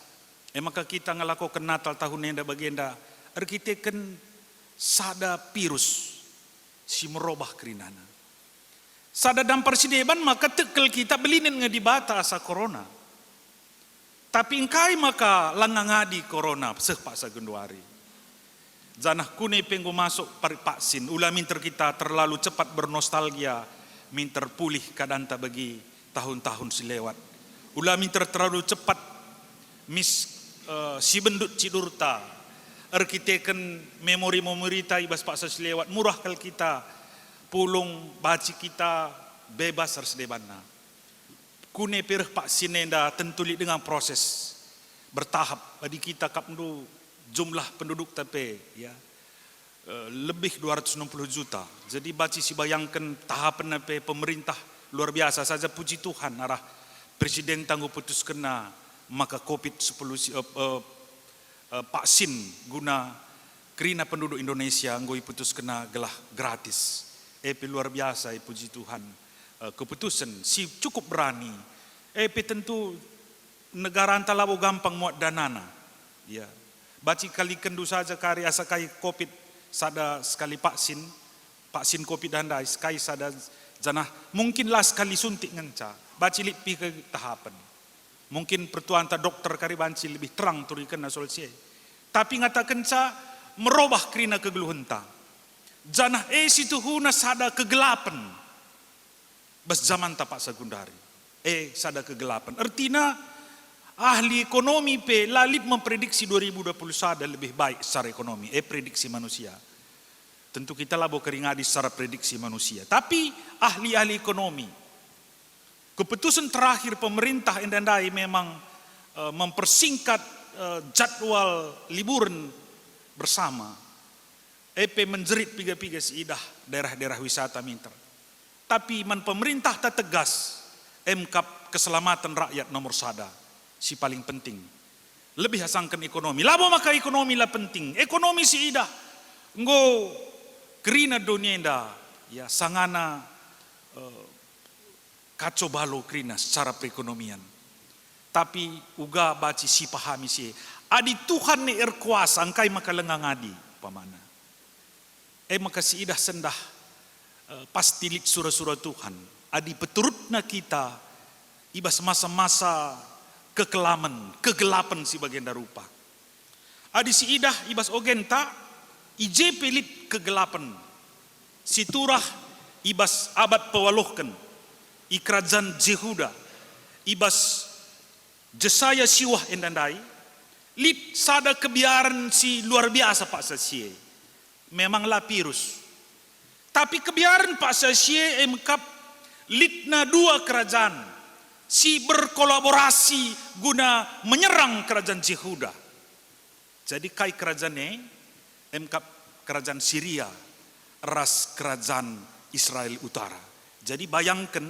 Maka kita ngelakukan Natal tahun yang bagenda arkiteken sada virus si merubah kerinana. Sada dampar si deban maka tekel kita belinin di bata asa corona. Tapi ingkai maka langangadi corona seh paksa genduari. Janah kune penggo masuk pari vaksin ulah minter kita terlalu cepat bernostalgia minter pulih kadanta bagi tahun-tahun silewat. Ulah minter terlalu cepat si bendut cidurta arkiteken memori-memori ta ibas paksa silewat murah kal kita pulung baci kita bebas harus debanna. Kune pereh vaksin enda tentuli dengan proses bertahap. Bagi kita kapnu jumlah penduduk tapi ya lebih 260 juta. Jadi baci si bayangkan tahapan pemerintah luar biasa saja puji Tuhan arah presiden tangguh putus kena maka COVID-19 vaksin guna kerina penduduk Indonesia ngoi putus kena gelah gratis. Luar biasa, puji Tuhan. Keputusan si cukup berani. Tentu negara antalabo gampang muat danana. Ya. Baci kali kendu saja kari asakai COVID sada sekali vaksin COVID dandai sekali sada janah mungkinlah sekali suntik ngenca. Baci lipi ke tahapan. Mungkin pertuan ta dokter kari banci lebih terang turikan na solusi. Tapi ngata kenca merubah kerina kegeluhenta. Janah situ huna sada kegelapan. Bas zaman tapak sekundari. Sada kegelapan. Artinya ahli ekonomi lalit memprediksi 2021 lebih baik secara ekonomi. Prediksi manusia. Tentu kita labo keringadi secara prediksi manusia. Tapi ahli-ahli ekonomi. Keputusan terakhir pemerintah Indandai memang mempersingkat jadwal liburan bersama. Menjerit piga-piga seidah daerah-daerah wisata minter. Tapi pemerintah tak tegas. Kap keselamatan rakyat nomor sada. Si paling penting. Lebih asangkan ekonomi. Labo maka ekonomi lah penting. Ekonomi si idah. Ngo kerina dunia indah. Ya sangana kacau balau kerina secara perekonomian. Tapi uga baci si pahami si. Adi Tuhan ni erkuasa angkai maka lengang adi. Pamana. Maka si idah sendah. Pasti lit surah-surah Tuhan. Adi peturutna kita. Ibas masa-masa kegelapan si bagian darupa. Adi si idah ibas ogenta ije pelit kegelapan. Si turah ibas abad pewaluhkan. Ikrajaan Jehuda. Ibas Jesaya siwah endandai. Lit sada kebiaran si luar biasa Pak Sasie. Memanglah virus. Tapi kebiaran Pak Sasie mengkap litna dua kerajaan. Si berkolaborasi guna menyerang kerajaan Yehuda. Jadi kai kerajaan mengkap kerajaan Syria. Ras kerajaan Israel Utara. Jadi bayangkan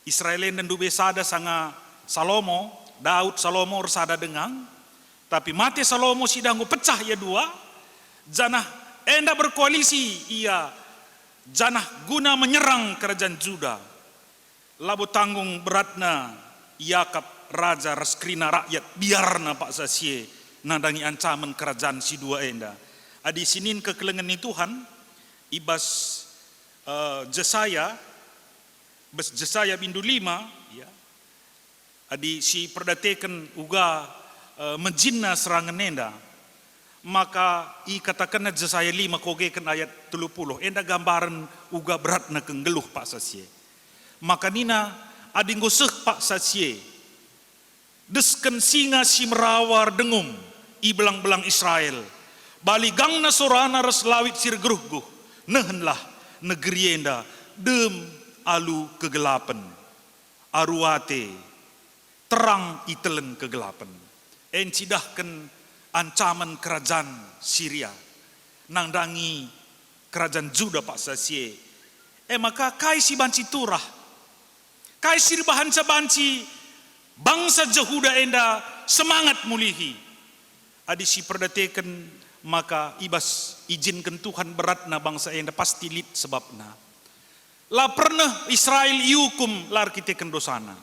Israel dan dube sada sanga Salomo. Daud Salomo sada dengang. Tapi mati Salomo sidang pecah ya dua. Janah enda berkoalisi ia janah guna menyerang kerajaan Juda. Labo tanggung beratna Yakab raja raskrina rakyat biarna Pak Sasie nadangi ancaman kerajaan si dua enda. Adi sinin kekelengan ni Tuhan ibas Jesaya bindu 5 ya. Adi si perdatekan uga menjinna serangan enda. Maka katakan Jesaya 5 kogekan ayat 30 enda gambaran uga beratna kenggeluh Pak Sasie. Maka nina adinggo seh Pak Sasie desken singa si merawar dengum i belang-belang Israel bali gangna sorana res lawit sir geruh-guh nehenlah negeri enda dem alu kegelapan aruate terang itelen kegelapan cidahkan ancaman kerajaan Syria nangdangi kerajaan Juda Pak Sasie. Maka kai si banci turah kai sir bahanca banci bangsa Jehuda enda semangat mulihi adi si perdatekan maka ibas izinkan Tuhan beratna bangsa enda pasti lit sebabna la pernah Israel iukum lar kiteken dosana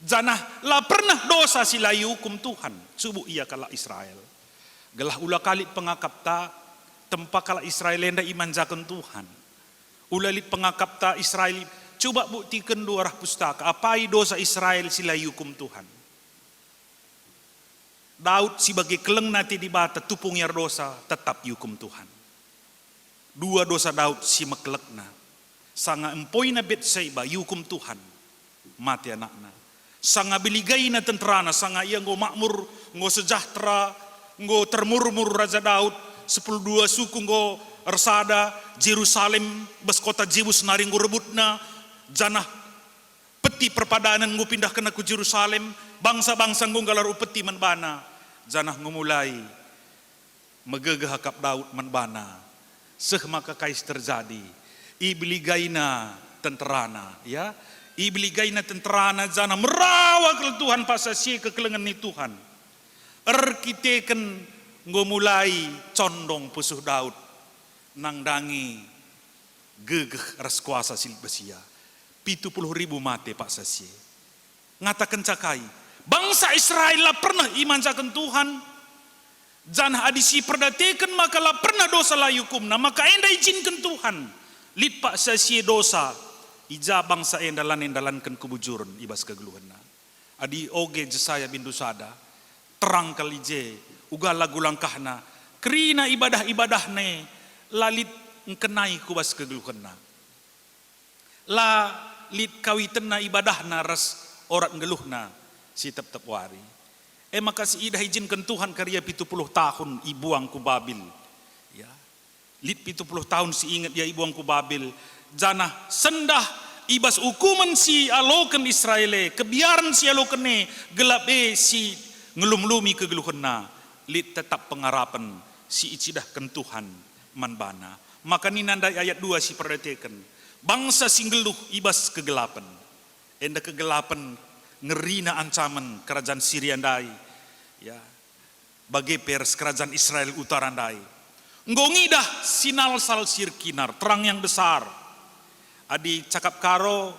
janah la pernah dosa sila hukum Tuhan subuh ia kala Israel gelah ulah kali pengakap ta tempat kala Israel enda imanjakan Tuhan ulah lit pengakap ta Israel coba buktikan dua arah pustaka apai dosa Israel sila hukum Tuhan. Daud sebagai keleng nanti di bata tupung yar dosa tetap hukum Tuhan. Dua dosa Daud si mekelekna sanga empoina Betseba hukum Tuhan mati anakna. Sanga biligaina tenterana, sanga ia ngo makmur, ngo sejahtera, ngo termurmur Raja Daud, 12 suku ngo ersada, Jerusalem, bes kota Jebus nari ngo rebutna, janah peti perpadanan ngo pindah kena ku Jerusalem, bangsa-bangsa ngo galaru peti menbana, janah ngo mulai megegah hakap Daud menbana, seh maka kais terjadi, ibiligaina tenterana, ya. Ibiligaina tenterana jana merawat tawa ke Tuhan pasasi kekelengan ni Tuhan. Kita mulai condong pusuh Daud nang dangi gegeh ras kuasa silih besia. 70.000 mati pak sasi. Ngatakan cakai, bangsa Israel lah pernah imanjakan Tuhan. Janah adisi perdatekan maka lah pernah dosa lah hukumna, maka enda izinkan Tuhan. Lid pak sasi dosa, ija bangsa enda lanendalankan kebujuran ibas kegeluhanna. Adi oge Jesaya bindu sada, terang kali je, uga lagu langkahna, kerina ibadah-ibadahne, lalit ngkenai kubas kegeluhanna. La lit kawitena ibadahna ras orat ngeluhna si tep-tep wari. Maka si idah izinkan Tuhan karya 70 tahun ibuang ku Babil. Ya. Lit 70 tahun si ingat ya ibuang ku Babil. Janah sendah ibas hukuman si aloken Israel, kebiaran si aloken gelap si ngelum-lumi kegeluhanna. Lit tetap pengarapan si icidahkan Tuhan manbana. Maka ni nandai ayat 2 si perhatikan. Bangsa singgeluh ibas kegelapan. Enda kegelapan ngerina ancaman kerajaan Syria ndai. Ya. Bagi pers kerajaan Israel utara ndai. Ngongidah sinal sal sirkinar, terang yang besar. Adi cakap karo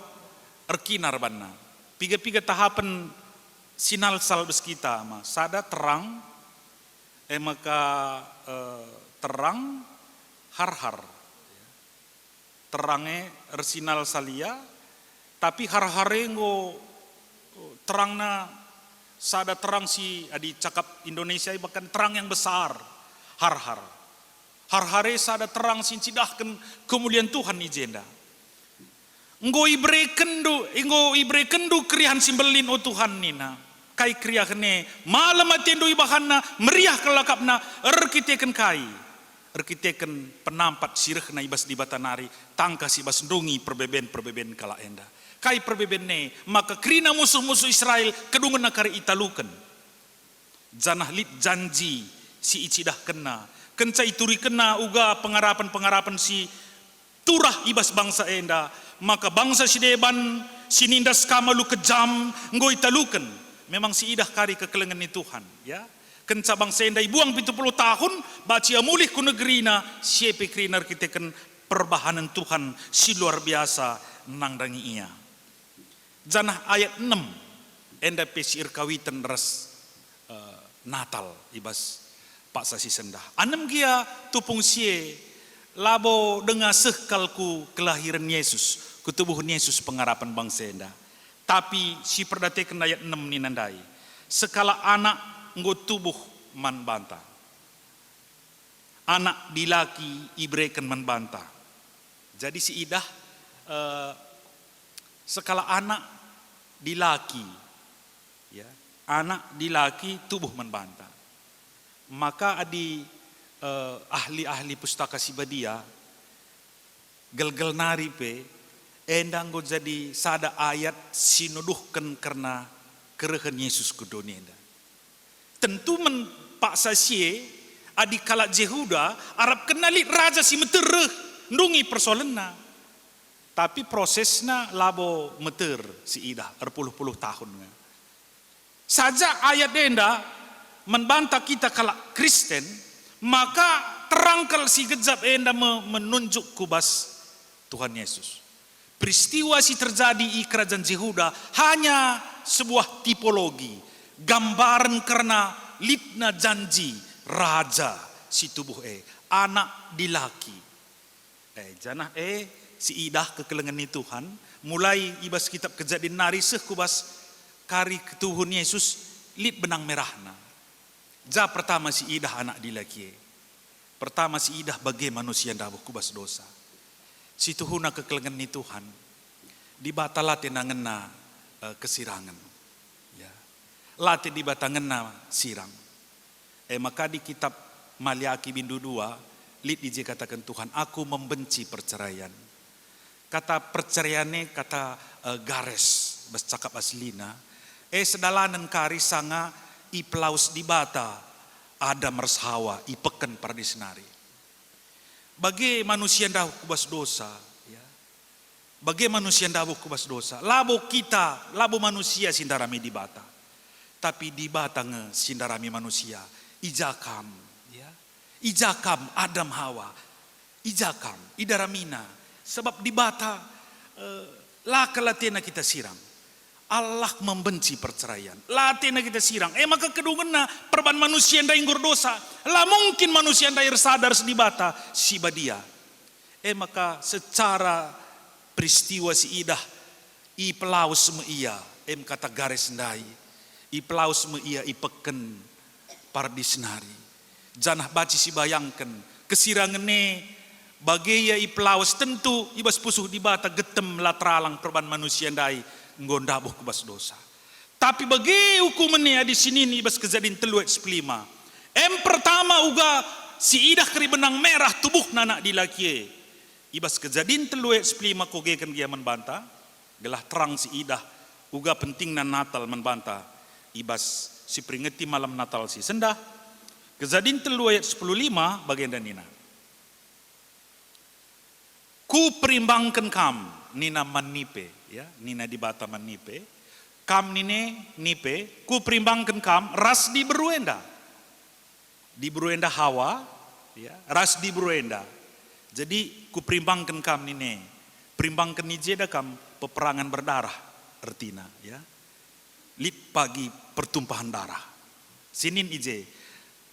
erkinar banna. Piga-piga tahapan sinal sal beskita ma. Sada terang, maka terang har-har. Terangnya ersinal salia, tapi har-hare ngo terangna sada terang si adi cakap Indonesia bahkan terang yang besar, har-har. Har-hare sada terang si cidahkan kemuliaan Tuhan ijenda. Ngo ibre kendu krihan simbelin o Tuhan nina. Kai kriahne malam atendo ibahanna meriah kelakapna erkiteken kai. Erkiteken penampat sirehna ibas di batanari tangka si ibas ndungi perbeben kala enda. Kai perbeben ne maka krina musuh-musuh Israel kedungan nakari italukan. Janah lit janji si icidah kena. Kenca ituri kena uga pengarapan si turah ibas bangsa enda. Maka bangsa si deban sinindas kamalu kejam ngoi talukan. Memang si idah kari kekelengan ni Tuhan, ya. Kenca bangsa enda ibuang 70 tahun bacia mulih ku negerina siepe krinar kita ken perbahanan Tuhan si luar biasa nang dangi ia. Janah ayat 6 enda pesir kawitan ras Natal ibas Pak Sasi sendah. Anem gia tupung sie labo denga sehkalku kelahiran Yesus. Kutubuh Yesus pengarapan bangsa enda. Tapi si perdatekan ayat 6 ni nandai. Sekala anak nggo tubuh man banta. Anak dilaki ibrekan man banta. Jadi si idah sekala anak dilaki, ya, anak dilaki tubuh man banta. Maka adi ahli-ahli pustaka sibadia gel-gel nari pe endang go jadi sada ayat sinuduhkan karena kerehan Yesus ke dunia. Tentu men Pak Sasie adi kala Jehuda Arab kenali raja si metereh ndungi persoalanna. Tapi prosesna labo meter si idah berpuluh-puluh tahun. Saja ayat denda membantah kita kala Kristen, maka terangkal si gejap enda menunjuk kubas Tuhan Yesus. Peristiwa si terjadi di kerajaan Yehuda hanya sebuah tipologi, gambaran karena litna janji raja si tubuh anak dilaki. Janah si idah kekelengan ni Tuhan mulai ibas kitab Kejadian nari kubas kari ketuhun Yesus lit benang merahna. Ja pertama si idah anak dilaki. Pertama si idah bagai manusia dabuh kubas dosa. Si tuhuna kekelengan ni Tuhan dibatalate nangena kesirangan. Ya. Late dibatangena sirang. Maka di kitab Maliaki bindu 2 lit ije katakan Tuhan, aku membenci perceraian. Kata perceraiannya kata gares bas cakap aslina. Sedalanan kari sanga i pelaus di bata ada mershawa i peken paradisnari. Bagi manusia dah kubas dosa, ya. Bagaimana manusia ndabuh kubas dosa. Labo kita, labo manusia sindarami di bata. Tapi di bata nge sindarami manusia. Ijakam, ya. Ijakam Adam Hawa. Ijakam, idaramina. Sebab di bata laka latena kita siram. Allah membenci perceraian. Latena kita siram. Maka kedungena perban manusia nda inggur dosa. Lah mungkin manusia nda sadar di bata si badia. Maka secara peristiwa si idah i pelaus me iya kata garis ndai i pelaus me iya i peken pardisnari janah baci si bayangkan kesirangene bagaya i pelaus tentu ibas pusuh di bata getem latralang perban manusia ndai ngondabuh kubas dosa tapi bagi hukumannya di sini nih ibas kejadian 3:5 pertama uga si idah keri benang merah tubuh nanak dilakie ibas kejadian 3:5 kogekan dia membantah gelah terang si idah uga penting nan Natal membantah ibas si peringeti malam Natal si sendah kejadian 3:15 bagian dan nina ku perimbangkan kam nina manipe ya nina di bata manipe kam nine nipe ku perimbangkan kam ras di beruenda Hawa ya ras di beruenda. Jadi ku perimbangkan kam nine, perimbangkan ni jeda kam peperangan berdarah artina ya. Lit pagi pertumpahan darah. Sinin ije.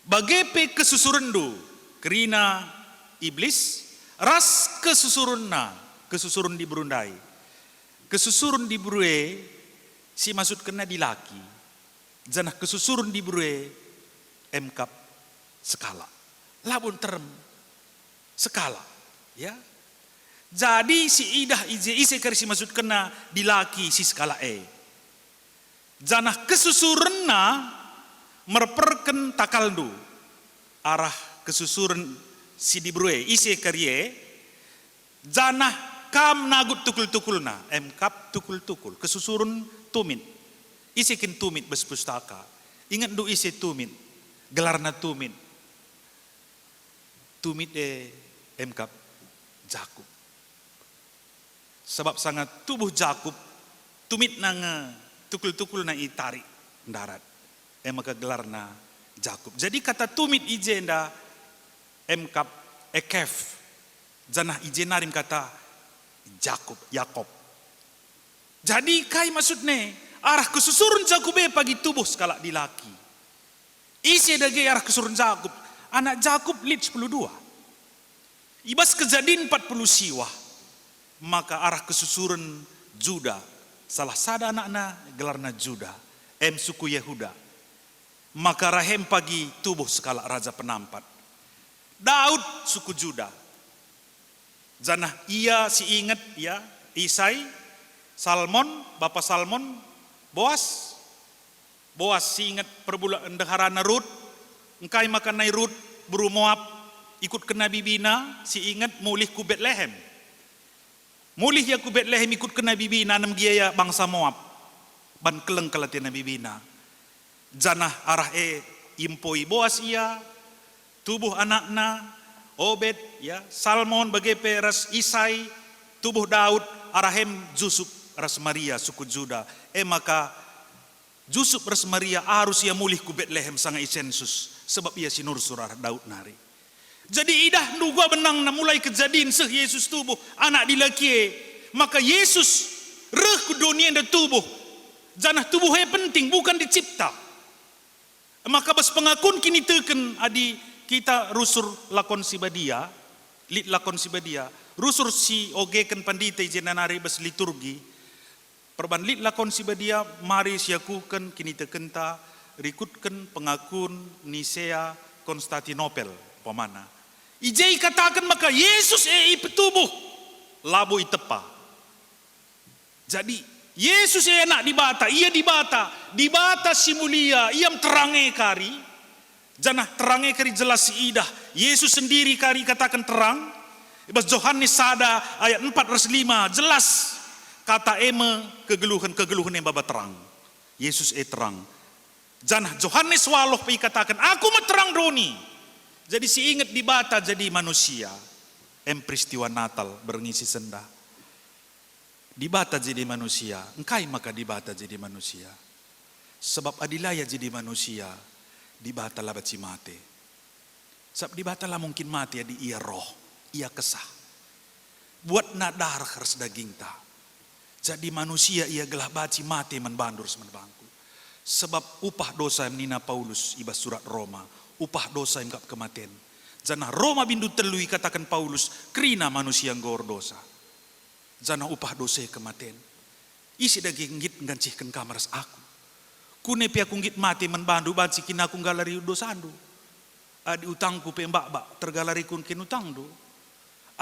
Bagepe kesusurendu kerina iblis ras kesusurun di berundai. Kesusurun di berue si maksud kena di laki. Janah kesusurun di berue emkap skala. Labun terem skala ya jadi si idah ise kerisi maksud kena di laki si skala janah kesusurenna merperken takaldu arah kesusuren si dibrue ise kerye janah kam nagut tukul-tukulna kap tukul-tukul kesusurun tumit ise kin tumit bes pustaka ingat du ise tumit gelarna tumit kap Jakub. Sebab sangat tubuh Jakub tumit nang tukul-tukul na itari darat. Maka gelarna Jakub. Jadi kata tumit ijenda kap ekef. Janah ijenarim kata Yakob. Jadi kai maksudnya arah kesusurun Jakub pagi tubuh skala di laki. Isi dage arah kesusurun Jakub. Anak Jakub lit 12. Ibas kejadian 40 siwah. Maka arah kesusuran Juda. Salah sada anakna gelarna Juda. Suku Yehuda. Maka rahem pagi tubuh skala raja penampat. Daud suku Juda. Janah ia si ingat ya. Isai. Salmon. Bapak Salmon. Boas si ingat perbulan deharana Rut. Engkai makan nai Rut. Buru Moab. Ikut ke Nabi Bina, si ingat mulih ku Betlehem. Mulih ya ku Betlehem ikut ke Nabi Bina, nam giaya bangsa Moab. Ban keleng kalati Nabi Bina. Janah arah impoi Boas ia, tubuh anakna, Obed, ya, Salmon bagepe ras Isai, tubuh Daud, arahem Jusuf ras Maria suku Juda. Maka Jusuf ras Maria harus ia mulih ku Betlehem sanga isensus, sebab ia sinur surah Daud nari. Jadi idah nduga benang na mulai kejadian seh Yesus tubuh anak dilaki maka Yesus reh ke dunia dan tubuh janah tubuhnya penting bukan dicipta maka bas pengakun kini teken adi kita rusur lakon si badia lit lakon si badia rusur si ogeken pandita jenanari bas liturgi perban lit lakon si badia mari siakuken kini tekenta rikutken pengakun Nisea Konstantinopel pemana Ijai katakan maka Yesus petubuh labu itepa. Jadi Yesus enak di bata, ia di bata si mulia, iam terange kari, janah terange kari jelas si idah. Yesus sendiri kari katakan terang. Ibas Yohanes sada ayat 4:5 jelas kata kegeluhan yang baba terang. Yesus terang. Janah Yohanes waloh pi katakan aku mah terang doni. Jadi si ingat di bata jadi manusia. Peristiwa Natal berngisi sendah. Dibata jadi manusia, engkai maka dibata jadi manusia. Sebab adilaya jadi manusia, dibata lah baci mati. Sebab dibata lah mungkin mati adi ia roh, ia kesah. Buat nak darah harus daging ta. Jadi manusia ia gelah baci mati menbandur semenbangku. Sebab upah dosa yang menina Paulus ibas surat Roma, upah dosa yang kematian. Janah Roma bindu telui katakan Paulus, kerina manusia yang gor dosa. Janah upah dosa kematian. Isi daging ngit ngancihkan kamaras aku. Kune pia kunggit mati menbandu baci kina aku galari dosandu. Adi utangku pe mbak tergalari kun kin utangdu.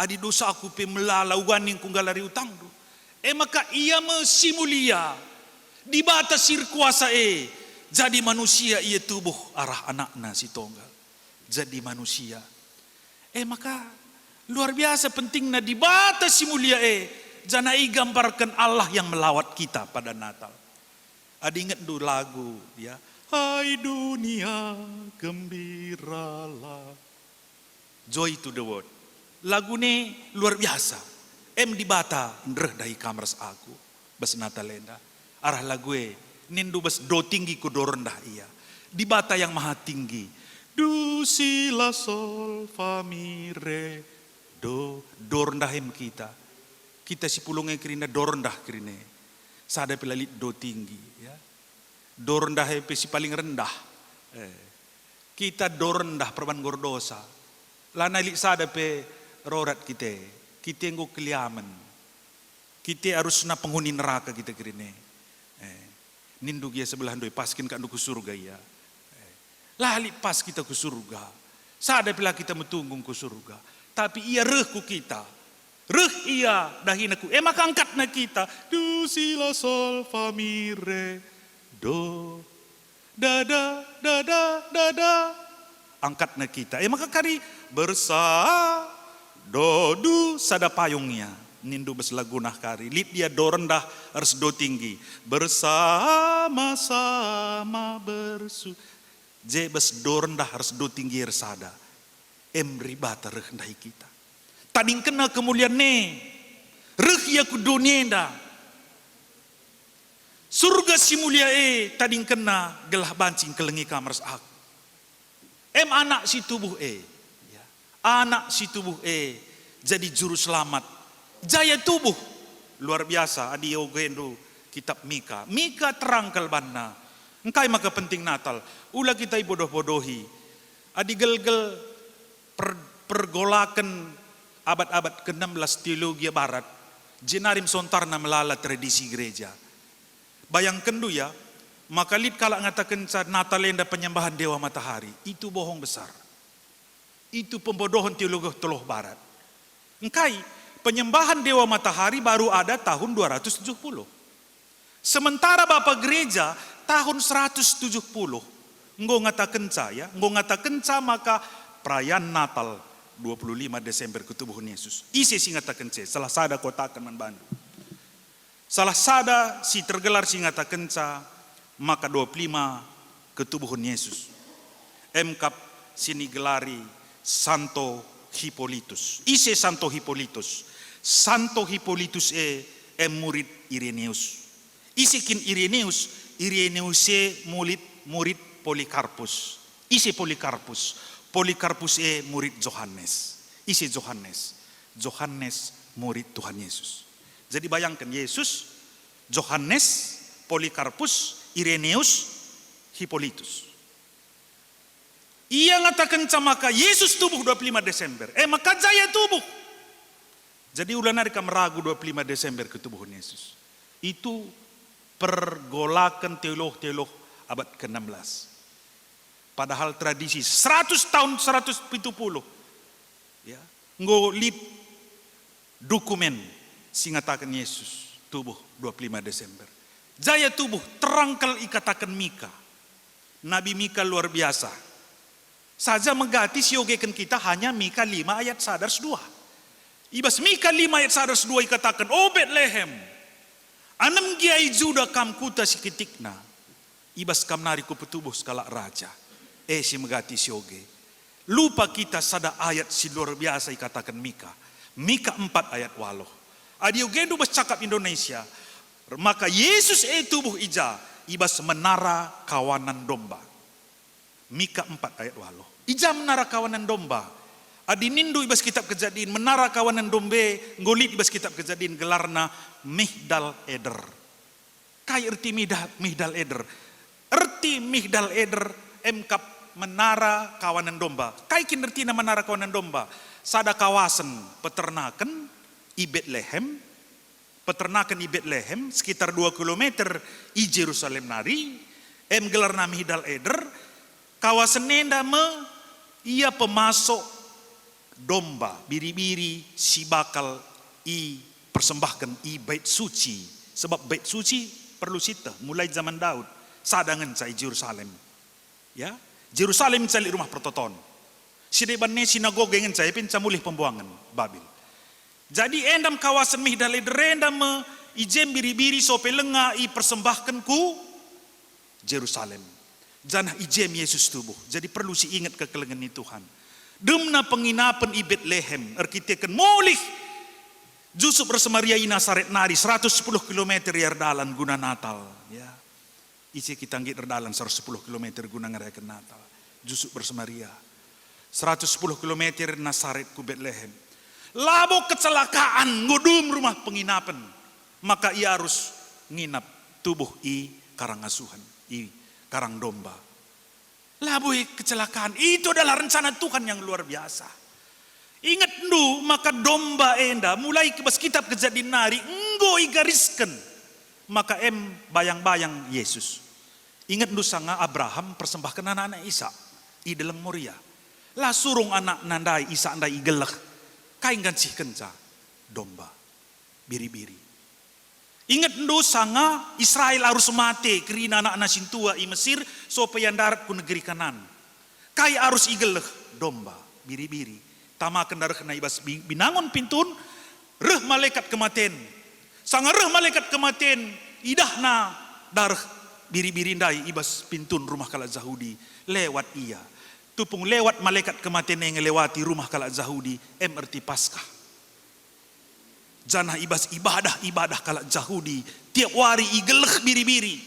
Adi dosa aku pe melalau waning kun galari utangdu. Maka ia mesimulia di batas sir kuasa jadi manusia ia tubuh arah anakna si tonggal. Jadi manusia. Maka luar biasa pentingnya di batas si mulia janai gambarkan Allah yang melawat kita pada Natal. Ada ingat dulu lagu ya. Hai dunia gembiralah. Joy to the world. Lagu ini luar biasa. Di bata ndreh dahi kamars aku. Bas Natalenda. Arah lagu nindu bas do tinggi ku do rendah ia. Di bata yang maha tinggi. Do si la sol fa mi re do rendah kita. Kita si pulungnya kerina do rendah kerina. Sada pelalit do tinggi ya. Do rendah si paling rendah. Kita do rendah perban gordosa. Lana lik sada pe rorat kita. Kita nggo keliaman. Kita harus na penghuni neraka kita kerina. Nindu dia sebelah doi paskin kan ku surga ya. Lali pas kita ke surga. Sada pila kita metunggung ke surga. Tapi ia reh ku kita. Reh ia dahinaku. Maka angkatna kita. Do si la sol fa mi re do da da da da da da. Angkatna kita. Maka kari do du sada payungnya. Nindu bes lagunah kari. Lip dia do rendah harus do tinggi. Bersama-sama Jebes do rendah harus do tinggi resada. Ribata rendahi kita. Tading kena kemuliaan ne. Reh ku dunia enda. Surga si mulia tading kena gelah bancing kelengi kamars aku. Anak si tubuh ya. Anak si tubuh jadi juru selamat. Jaya tubuh. Luar biasa. Adi yogendo kitab Mika. Mika terangkal banna. Engkai maka penting Natal. Ulah kita bodoh-bodohi. Adi gel-gel pergolakan abad-abad ke-16 teologi barat. Jenarim sontarna melala tradisi gereja. Bayangkan dulu ya. Maka lid kalau ngatakan Natalenda penyembahan dewa matahari. Itu bohong besar. Itu pembodohan teologi teoloh barat. Engkai penyembahan dewa matahari baru ada tahun 270. Sementara Bapak Gereja tahun 170 nggo ngatakan saya, nggo ngatakan maka perayaan Natal 25 Desember ketubuhan Yesus. Isi si ngatakan saya, salah sada kotakan membantu. Salah sada si tergelar si ngatakan maka 25 ketubuhan Yesus. Kap sini gelari Santo Hippolytus. Isi Santo Hippolytus. Santo Hippolytus murid Ireneus. Isikin Ireneus murid Polikarpus. Isi Polikarpus. Polikarpus murid Johannes. Isi Johannes. Johannes murid Tuhan Yesus. Jadi bayangkan Yesus, Johannes, Polikarpus, Ireneus, Hippolytus. Ia ngatakan maka Yesus tubuh 25 Desember. Maka jaya tubuh. Jadi ulah mereka meragu 25 Desember ketubuhan Yesus. Itu pergolakan teolog-teolog abad ke-16. Padahal tradisi 100 tahun 170 ya ngolit dokumen singatakan Yesus tubuh 25 Desember. Jaya tubuh terangkal ikatakan Mika. Nabi Mika luar biasa. Saja megati siogekan kita hanya Mika 5 ayat 102. Ibas Mika 5 ayat 102 ikatakan, "O Bethlehem, anam giai juda kam kuta sikitikna, ibas kam nariku petubuh skala raja." Si megati sioge. Lupa kita sada ayat si luar biasa ikatakan Mika. Mika 4 ayat 8. Adi ugendo bas cakap Indonesia. Maka Yesus tubuh ija ibas menara kawanan domba. Mika 4 ayat 8. Ija menara kawanan domba. Adi nindu ibas kitab Kejadian menara kawanan dombe ngolit ibas kitab Kejadian gelarna Migdal Eder. Kai erti Migdal Eder. Erti Migdal Eder emkap menara kawanan domba. Kai kinertina menara kawanan domba. Sada kawasan peternakan i Bethlehem. Peternakan i Bethlehem sekitar 2 km i Jerusalem nari. Gelarna Migdal Eder. Kawasan nenda ia pemasok domba, biri-biri si bakal i persembahkan i bait suci. Sebab bait suci perlu sita mulai zaman Daud. Sadangan cai Jerusalem. Ya, Jerusalem cali rumah pertoton. Sidebanne sinagoga ngen cai pin camulih pembuangan Babil. Jadi endam kawasan Migdal Eder endam ijem biri-biri sope lenga i persembahkan ku Jerusalem. Janah ijem Yesus tubuh. Jadi perlu si ingat kekelengan ni Tuhan. Demna penginapan i Bethlehem arkitekan molih Jusuf bersemaria i Nasaret nari 110 km yardalan guna Natal ya. Isi kita nggit erdalan 110 km guna ngerayakan Natal. Jusuf bersemaria 110 km Nasaret ku Bethlehem. Labo kecelakaan ngudum rumah penginapan. Maka ia harus nginap tubuh i karangasuhan i karang domba. Labui kecelakaan itu adalah rencana Tuhan yang luar biasa. Ingat nu maka domba enda mulai kebas kitab Kejadian nari enggo igariskan maka bayang-bayang Yesus. Ingat nu sanga Abraham persembahkan anak-anak Isa i dalam Moria. Lah surung anak nandai Isa andai igelek kain gancih kenca domba biri-biri. Ingat ndu sanga Israel harus mati kerina anak-anak sintua i Mesir supaya darat ku negeri Kanan. Kai harus igeleh domba biri-biri. Tamakan darah kena ibas binangon pintun reh malaikat kematian. Sanga reh malaikat kematian idahna darah biri-biri ndai ibas pintun rumah kala Zahudi lewat ia. Tupung lewat malaikat kematian yang lewati rumah kala Zahudi erti Paskah. Janah ibas ibadah kala Yahudi tiap hari igeleh biri-biri.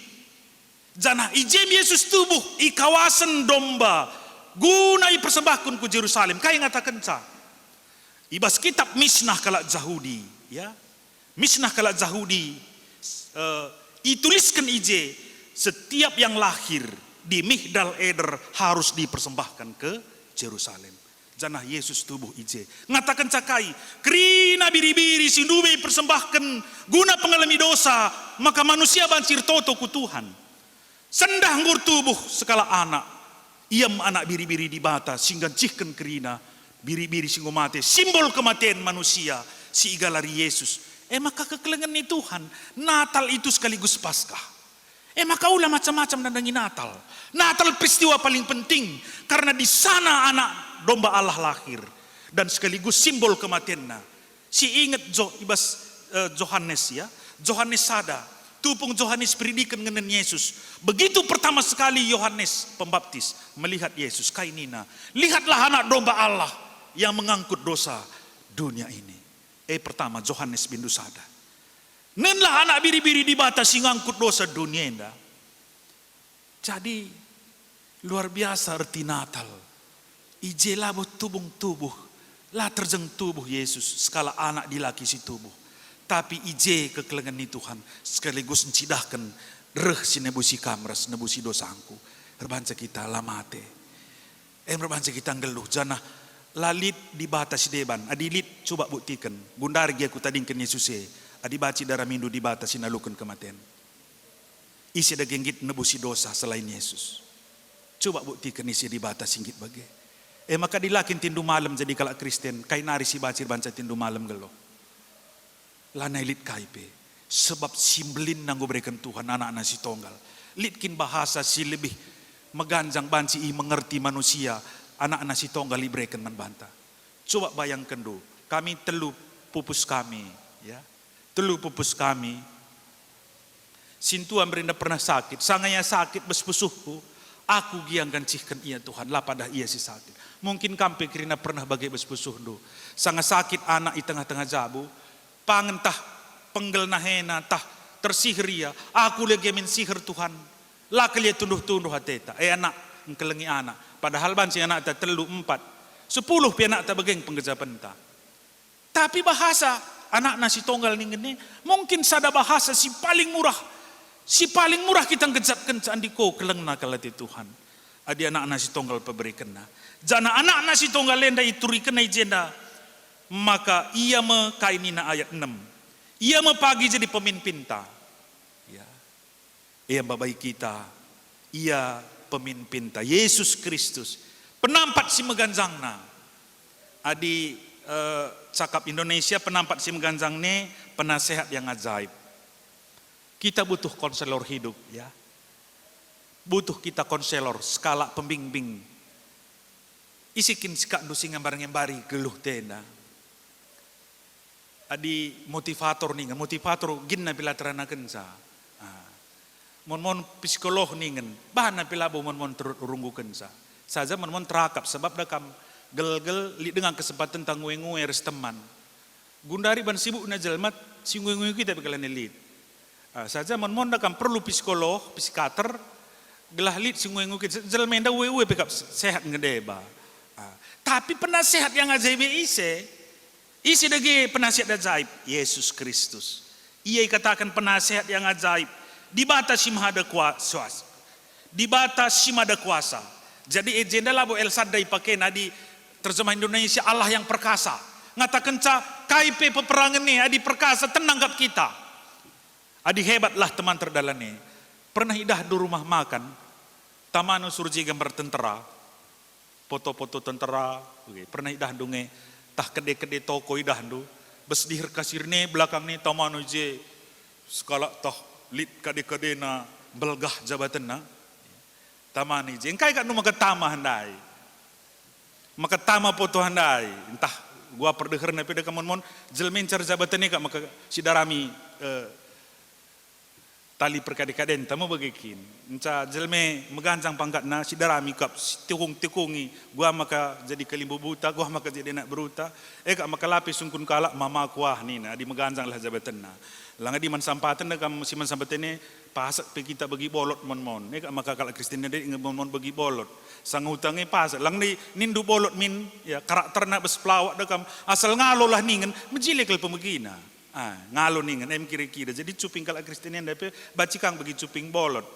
Janah ijem Yesus tubuh i kawasan domba guna i persembahkan ku Jerusalem. Kaya ngatakan ca. Ibas kitab Misnah kala Yahudi ya. Misnah kala Yahudi ituliskan ije setiap yang lahir di Migdal Eder harus dipersembahkan ke Jerusalem. Janah Yesus tubuh ije. Ngatakan cakai, kerina biri-biri sindume persembahkan guna pengalami dosa, maka manusia bancir toto ku Tuhan. Sendah ngur tubuh sekala anak. Iam anak biri-biri di bata, singgancihkan kerina, biri-biri singgo mate, simbol kematian manusia, si igalari Yesus. Maka kekelengan ni Tuhan, Natal itu sekaligus Paskah. Maka ulah macam-macam nandangi Natal. Natal peristiwa paling penting, karena di sana anak domba Allah lahir dan sekaligus simbol kematiannya. Si ingat Johannes ya, Johannes sada, tupung Johannes predikan ngenen Yesus. Begitu pertama sekali Yohanes Pembaptis melihat Yesus, kainina, lihatlah anak domba Allah yang mengangkut dosa dunia ini. Pertama Johannes bindu sada. Nenlah anak biri-biri di bata sing ngangkut dosa dunia indah. Jadi luar biasa arti Natal. Ije labo tubung tubuh, lah terjeng tubuh Yesus, skala anak dilaki si tubuh. Tapi ije kekelengan ni Tuhan, sekaligus mencidahkan reh si nebusi kamras, nebusi dosangku. Herbanca kita lamate. Herbanca kita ngeluh, janah lalit di batas deban, adilit coba buktikan. Bundar gia ku tadingkan Yesus adi baci darah mindu di batas sinalukan kematian. Isi ada genggit nebusi dosa selain Yesus. Coba buktikan isi di batas singgit bagai. Maka dilakin tindu malam jadi kalak Kristen, kai nari si bacir banca tindu malam gelo. Lanai lit kaipe, sebab simbelin nanggo berikan Tuhan anak-anak si tonggal. Litkin bahasa si lebih meganjang banci mengerti manusia, anak-anak si tonggal librekan membanta. Coba bayangkan do, kami telu pupus kami, ya, telu pupus kami. Sintuan berinda pernah sakit, sanganya sakit bespusuhku, aku giang gancihkan ia Tuhan, lah pada ia si sakit. Mungkin kampe kirina pernah bagai bespusuh do, sangat sakit anak di tengah-tengah jabu, pangen tah penggel nahena tah tersihir ya, aku lagi sihir Tuhan. Lah kelia tunduh-tunduh hateta. Anak kelengi anak. Padahal banci anak ta telu 4, 10 pi anak ta begeng penggejapan ta. Tapi bahasa anak nasi tonggal nih mungkin sada bahasa si paling murah kita ngejap kencaan di ko keleng nakalati Tuhan. Adi anak nasi tonggal peberi kena. Jana anak nasi tonggal lenda ituri kena jenda. Maka ia mekainina ayat 6. Ia mepagi jadi pemimpin ta. Ya. Ia babai kita. Ia pemimpin ta. Yesus Kristus. Penampat si meganjangna. Adi cakap Indonesia penampat si meganjang ne penasehat yang ajaib. Kita butuh konselor hidup ya. Butuh kita konselor skala pembimbing. Isikin sikak dusi ngambar-ngembari geluh tena. Adi motivator nih, motivator gina bila terana kenca. Mon psikolog ningen, bahan bila mon terunggu kenca. Saja mon terakap sebab dakam gel dengan kesempatan tangguengu eres teman. Gundari ban sibuk na jelmat singguengu kita bekalan elit. Saja mon dakam perlu psikolog, psikiater, gelah lit singguengu kita jelmenda wewe bekap sehat ngedeba. Tapi penasehat yang ajaib isi dagi penasihat ajaib Yesus Kristus. Ia katakan penasihat yang ajaib di batas simhada kuasa. Di batas simhada kuasa. Jadi agenda labo El Sadai pakai nadi terjemah Indonesia Allah yang perkasa. Ngatakan KIP peperangan nih adi perkasa tenang gap kita. Adi hebatlah teman terdalam nih. Pernah idah di rumah makan tamanu surji gambar tentara. Foto-foto tentara. Pernah idah dunge tah kede-kede toko idah du besdihir kasirne belakang ni tamanu je skala tah lit kade-kade na belgah jabatan na tamani je engkai kat nu maka tama handai maka tama foto handai entah gua perdeher na peda kamon jelmen car jabatan ni kak maka sidarami tali perkade-kaden tamu bagikin enca jelme meganjang pangkatna sidarami kap tikung-tikungi gua maka jadi kelimbu buta gua maka jadi nak beruta kak maka lapis sungkun kala mama kuah nina di meganjang lah jabatanna langa di man sampatan kam si man sampatene pasak pe kita bagi bolot mon kak maka kala Kristen de mon bagi bolot sang hutange pasak lang ni nindu bolot min ya karakterna bes pelawak dekam asal ngalo lah ningen menjilekal pemegina. Ngalo ningen kira-kira jadi cuping kalak Kristenian dape bacikang bagi cuping bolot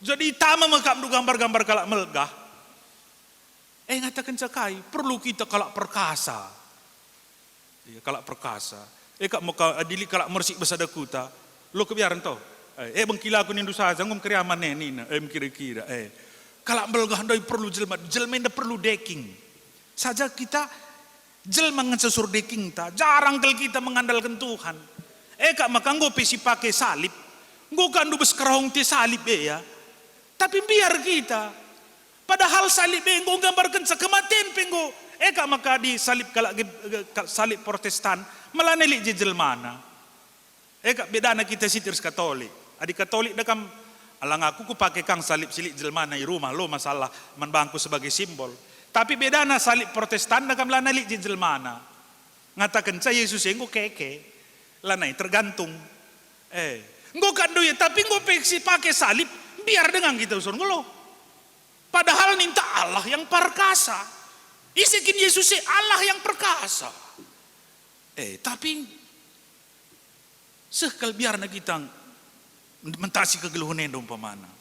jadi tama makam du gambar-gambar kalak melgah ngatakan cakai perlu kita kalak perkasa ya kalak perkasa kak muka adili kalak mersik besada kuta lo kebiaran toh bengkila aku nindu saja ngom keriaman nina kira-kira kalak melgah doi perlu jelma perlu decking saja kita jelma ngesesur deking ta jarang kel kita mengandalkan Tuhan kak maka nggo pesi pakai salib nggo kandu bes kerahong te salib ya tapi biar kita padahal salib nggo gambarkan sekematian penggo kak maka di salib salib Protestan melaneli je jelmana kak bedana kita sitir Katolik adik Katolik dakam alang aku ku pakai kang salib silik jelmana di rumah lo masalah menbangku sebagai simbol. Tapi bedana salib Protestan dengan lanalik di jelmana. Ngatakan saya Yesus engko keke. Lanai tergantung. Engko kandu ya tapi engko pakai salib biar dengan kita usun lo. Padahal minta Allah yang perkasa. Isikin Yesus Allah yang perkasa. Tapi sekal biarna kita mentasi kegeluhan dong pemana.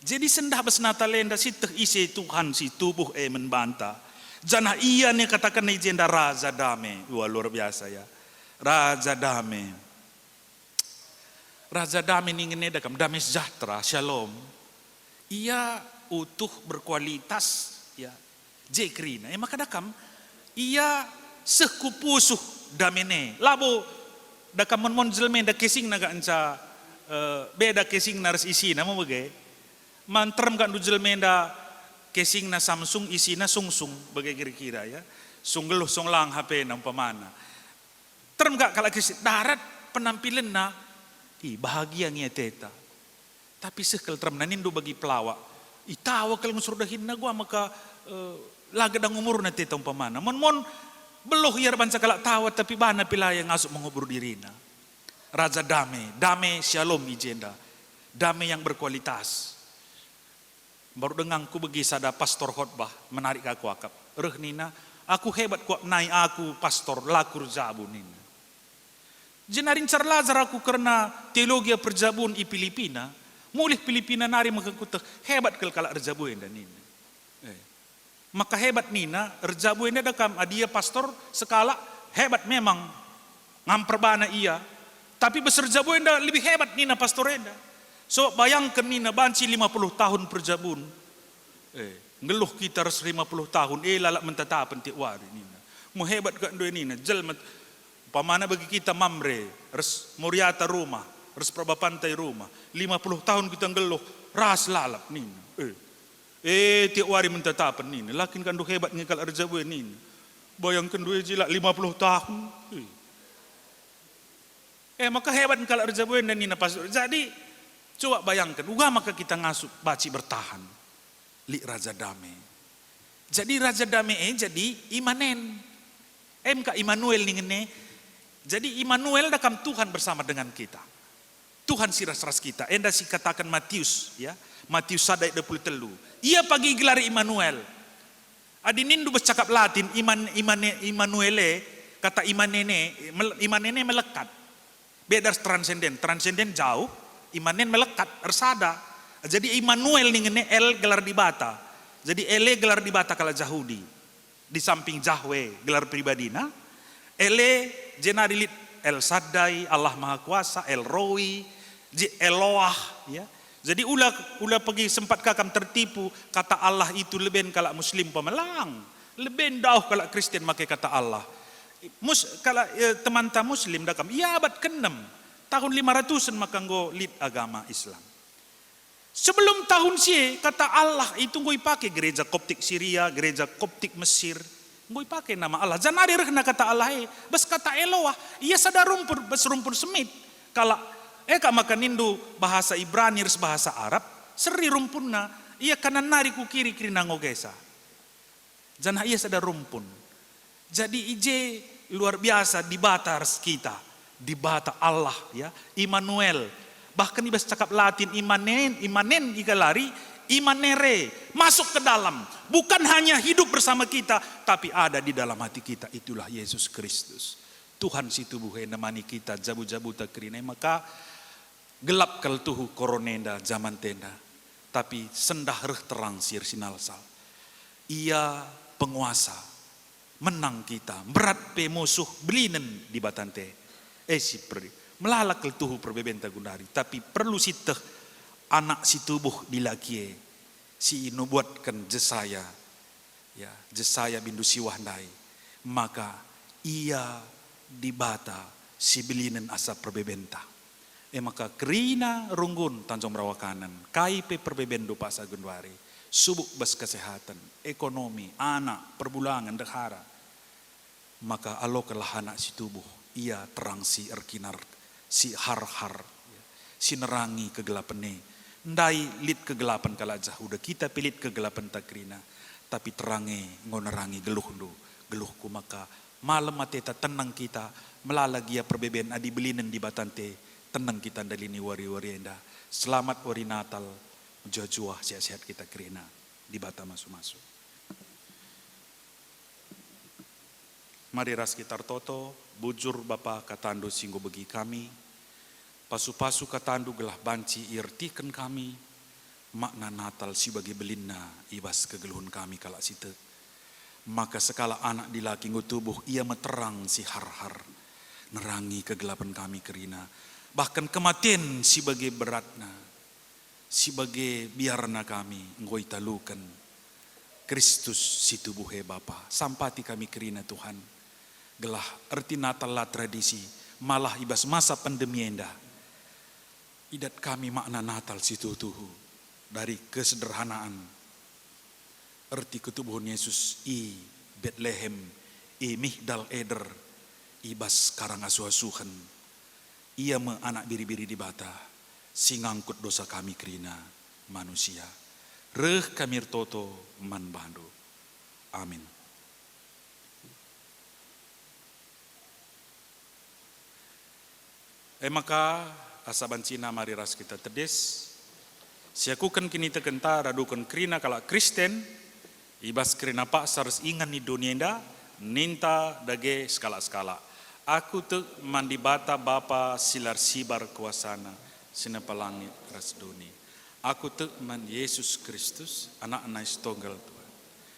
Jadi sendah besnata lenda si isi Tuhan si tubuh membanta. Janah iya nih katakan nih jenda Raja Damai. Wah luar biasa ya. Raja Damai. Raja Damai nih ini dakam damai sejahtera, shalom. Ia utuh berkualitas ya. Jekrina. Maka dakam ia sekupusuh damene. Labo dakam mon jelmen da kesing naga enca beda kesing naras isi nama bagai. Mantrem kan dujel menda casing na Samsung isi na sungsung bagai kira-kira ya sunggeluh songlang HP na umpamana term gak kalau kisi darat penampilan na bahagia ngia teta tapi sekal term na nindu bagi pelawak tawa kalau ngusur dahin na gua maka laga dang umur na teta umpamana mon Beloh ia banca kalak tawa tapi bana pilaya ngasuk mengubur dirina. Raja damai, damai shalom ijenda. Damai yang berkualitas. Baru denganku begi sada pastor khotbah menarik aku akap. Nina, aku hebat kuat naik aku pastor lakur jabun nina. Jenarin cerlazar aku karena teologi perjabun i Filipina. Mulih Filipina nari mengkutuk hebat kalak rejabun dan nina. Maka hebat nina, rjabu ini dekam adia pastor sekala hebat memang ngamperbana ia. Tapi besar jabu enda lebih hebat nina pastor enda. So bayangkan nina banci 50 tahun perjabun. Ngeluh kita res 50 tahun, lalak mentatapan tiap wari nina. Mu hebat kan doi nina, jelmet pamana bagi kita mamre, res muriata rumah, res prabapantai rumah. 50 tahun kita ngeluh, ras lalap nina. Tiap wari mentatapan nina, lakin kan do hebat ngekal arjabu nina. Bayangkan doi jilak 50 tahun. Maka hebat ngekal arjabu dan nina pastor. Jadi coba bayangkan, maka kita ngasup baci bertahan. Li Raja Damai. Jadi Raja Damai jadi Imanen. MK Immanuel ningene. Jadi Immanuel dakam Tuhan bersama dengan kita. Tuhan siras-ras kita. Enda si katakan Matius, ya. Matius 1:23. Ia pagi gelar Immanuel. Adinindu bercakap Latin Immanuele, kata Imanene melekat. Beda transenden. Transenden jauh, Imanen melekat, ersada. Jadi Immanuel ningene El gelar di bata. Jadi Ele gelar di bata kala Yahudi. Di samping Yahweh gelar pribadina. Ele jenarilit El Shaddai, Allah Maha Kuasa, El Roi, Eloah, ya. Jadi ulah pergi sempat kakam tertipu kata Allah itu lebih kalak Muslim pemelang, lebih dauh kalak Kristen makai kata Allah. Kalak teman-teman Muslim dakam, iya abad ke-6 tahun 500-an maka nggo lid agama Islam. Sebelum tahun sie kata Allah itu ngoi pakai gereja Koptik Syria, gereja Koptik Mesir, ngoi pakai nama Allah. Jangan ada rehna kata Allah bas kata Eloah, iya sadar rumpun bas rumpun semit kalak kak makan Indo bahasa Ibrani res bahasa Arab seri rumpunna ia kanan nari ku kiri nangogesa. Jangan ia sadar rumpun. Jadi ije luar biasa di bata res kita, di bata Allah ya, Immanuel. Bahkan ibas cakap Latin imanen igalari, imanere masuk ke dalam. Bukan hanya hidup bersama kita, tapi ada di dalam hati kita. Itulah Yesus Kristus. Tuhan si tubuh yang nemani kita jabu-jabu tak kerina. Maka gelap kal tuhu koronenda zaman tenda, tapi sendah reh terang sir sinalsal. Ia penguasa, menang kita, berat pe musuh belinen di batante. Si perdi melalak kal tuhu perbebenta gundari, tapi perlu siteh anak si tubuh dilakie, si inu buatkan Jesaya, ya Jesaya bindu siwahdai, maka ia dibata si belinen asa perbebenta. Maka kerina runggun Tanjung Merawakanan, KIP perbebendo Pak Sagunwari, subuk bas kesehatan, ekonomi, anak, perbulangan, dehara. Maka alokalah anak si tubuh, ia terang si erkinar, si har-har, si nerangi kegelapan ndai lit kegelapan kalajah, udah kita pilit kegelapan takrina, tapi terangi ngonerangi geluhku maka malam mateta tenang kita, melalagia perbeben adi belinen di batante, tenang kita dalini wari-wari enda. Selamat wari Natal, jua-jua sehat-sehat kita kerina di bata masuk-masuk. Mari ras kita toto, bujur Bapa katandu singgo bagi kami, pasu-pasu katandu gelah banci irtikan kami, makna Natal si bagi belinna ibas kegeluhun kami kalak site. Maka sekala anak di laki tubuh ia meterang si har-har, nerangi kegelapan kami kerina. Bahkan kematian si bagai beratna, si bagai biarna kami ngoi talukan Kristus si tubuh Bapa. Sampati kami kerina Tuhan. Gelah erti Natal lah tradisi, malah ibas masa pandemi endah. Idat kami makna Natal si tuhu dari kesederhanaan. Erti ketubuhan Yesus i Bethlehem, i Mihdal Eder, ibas karang asuh-asuhan. Ia me anak biri-biri di bata, si ngangkut dosa kami kerina manusia. Reh kami toto man bandu. Amin. Maka asa bancina mari ras kita tedes. Siakukan kini tekenta radukan krina kala Kristen. Ibas krina pak saras ingan ni dunia indah. Ninta dage skala-skala. Aku te mandi bata bapa silar sibar kuasana. Sina palangit ras dunia. Aku te man Yesus Kristus anak-anak tunggal Tuhan.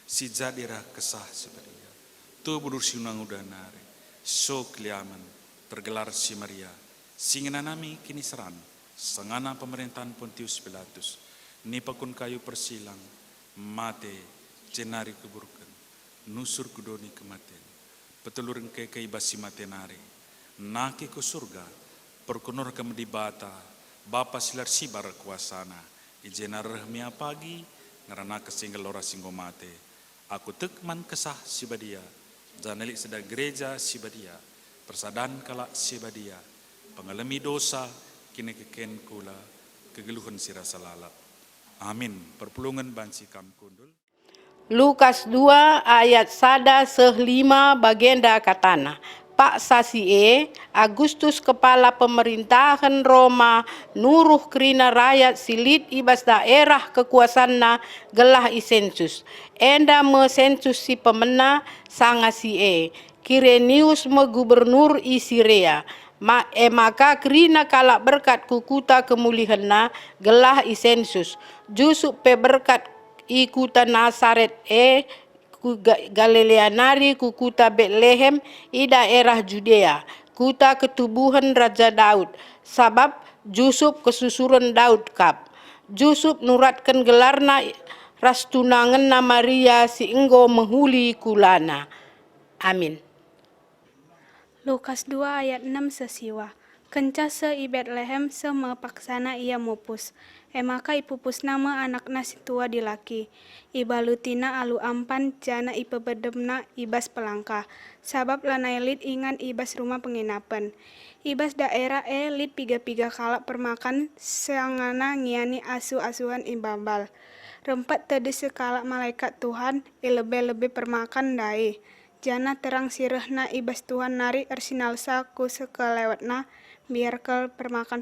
Si jadira kesah sebadia. Tu budur siunang udanare. So kliaman tergelar si Maria. Singina nami kini seran. Sengana pemerintahan Pontius Pilatus. Nipakun kayu persilang. Mate jenari keburukan. Nusur kudoni kematian. Petulureng keke ibasi matenari. Naki ke surga. Perkunur kemedibata. Bapa silar sibar kuasana. Ijenar rahmia pagi. Ngarana kesinggal lora singgo mate. Aku tekman kesah sibadia. Janelik sedang gereja sibadia. Persadan kala sibadia. Pengalami dosa kini keken kula kegeluhan sirasa lalap. Amin. Perpulungan bansi kam kundul. Lukas 2 ayat 1-5 bagenda katana. Pak Sasie, Agustus kepala pemerintahan Roma, nuruh kerina rakyat silit ibas daerah kekuasanna gelah isensus. Enda me sensus si pemena sanga sie. Kirenius me gubernur Isirea. Maka kerina kalak berkat kukuta kemulihanna gelah isensus. Jusuk pe berkat ikuta Nasaret Galileanari kukuta Betlehem i daerah Judea, kuta ketubuhan Raja Daud, sabab Jusuf kesusuran Daud kap. Jusuf nuratkan gelarna rastunangan na Maria si enggo menghuli kulana. Amin. Lukas 2 ayat 6 sesiwa. Kenca se i Betlehem se mepaksana ia mupus. Maka ipupus nama anak nasi tua di laki. Ibalutina alu ampan jana ipebedemna ibas pelangka. Sabab lanailit ingan ibas rumah penginapan. Ibas daerah lit piga-piga kalak permakan sangana ngiani asu-asuhan imbambal. Rempat tadi sekalak malaikat Tuhan lebih-lebih permakan dai. Jana terang sirehna ibas Tuhan nari ersinalsa ku sekelewatna biar ke permakan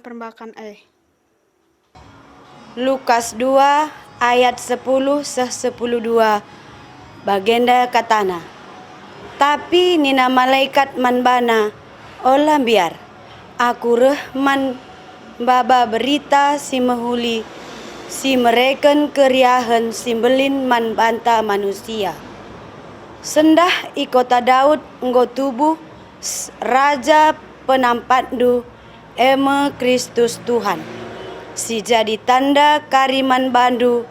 Lukas 2 ayat 10-12 bagenda katana. Tapi nina malaikat manbana olah biar aku man baba berita si mehuli si mereken keriahan si belin man banta manusia. Sendah ikota Daud enggo tubuh raja penampandu eme Kristus Tuhan. Si jadi tanda kariman bandu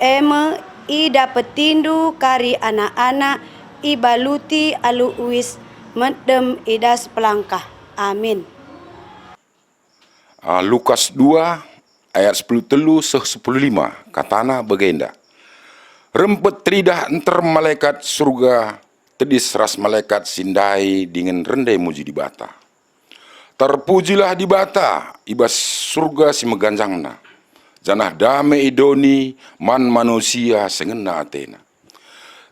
eme i dapetindu kari anak-anak i baluti alu uis medem idas pelangkah. Amin. Lukas 2 ayat 10-15 katana bagenda. Rempet tridah enter malaikat surga tedis ras malaikat sindai dengan rendai muji di bata. Terpujilah di bata ibas surga si meganjangna. Janah dame idoni man manusia sengena atena.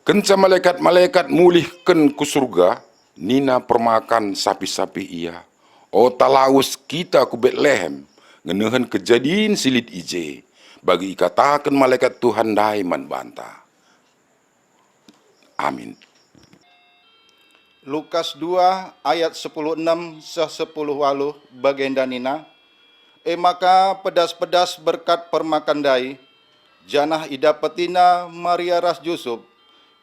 Kenca malaikat-malaikat mulihken ku surga nina permakan sapi-sapi ia. O talaus kita ku Betlehem ngenehen kejadian silit ije. Bagi ikatakan malaikat Tuhan dai man banta. Amin. Lukas 2 ayat 10:6-10:8 bagenda nina. Maka pedas-pedas berkat permakandai janah idapetina Maria ras Jusuf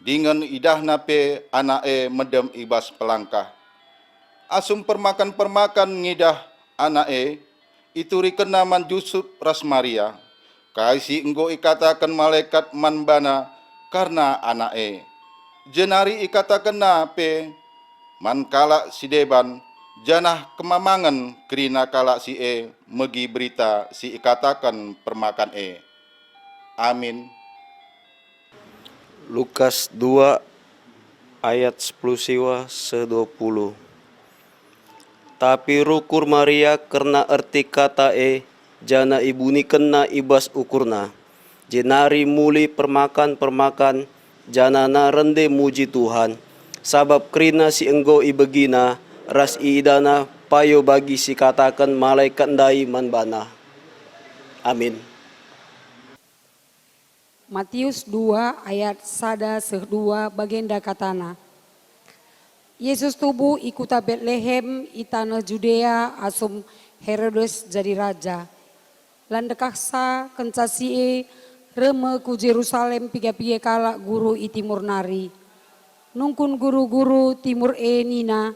dengan idahna pe anae medem ibas pelangkah. Asum permakan ngidah anae ituri kenaman Jusuf ras Maria. Kaisi enggo ikatakan malaikat manbana karena anae. Jenari ikatakan na pe man kala si deban janah kemamangan kerina kala si megi berita si ikatakan permakan Amin. Lukas 2 ayat 10-20. Tapi rukur Maria karena erti kata jana ibuni kena ibas ukurna. Jenari muli permakan janana rende muji Tuhan. Sabab kerina si enggo ibegina ras idana payo bagi si katakan malaikat ndai manbana. Amin. Matius 2 ayat 1-2 bagenda katana. Yesus tubuh ikuta Betlehem itana Judea asum Herodes jadi raja. Landekaksa kencasie reme ku Jerusalem piga-piga kalak guru i timur nari. Nungkun guru-guru timur nina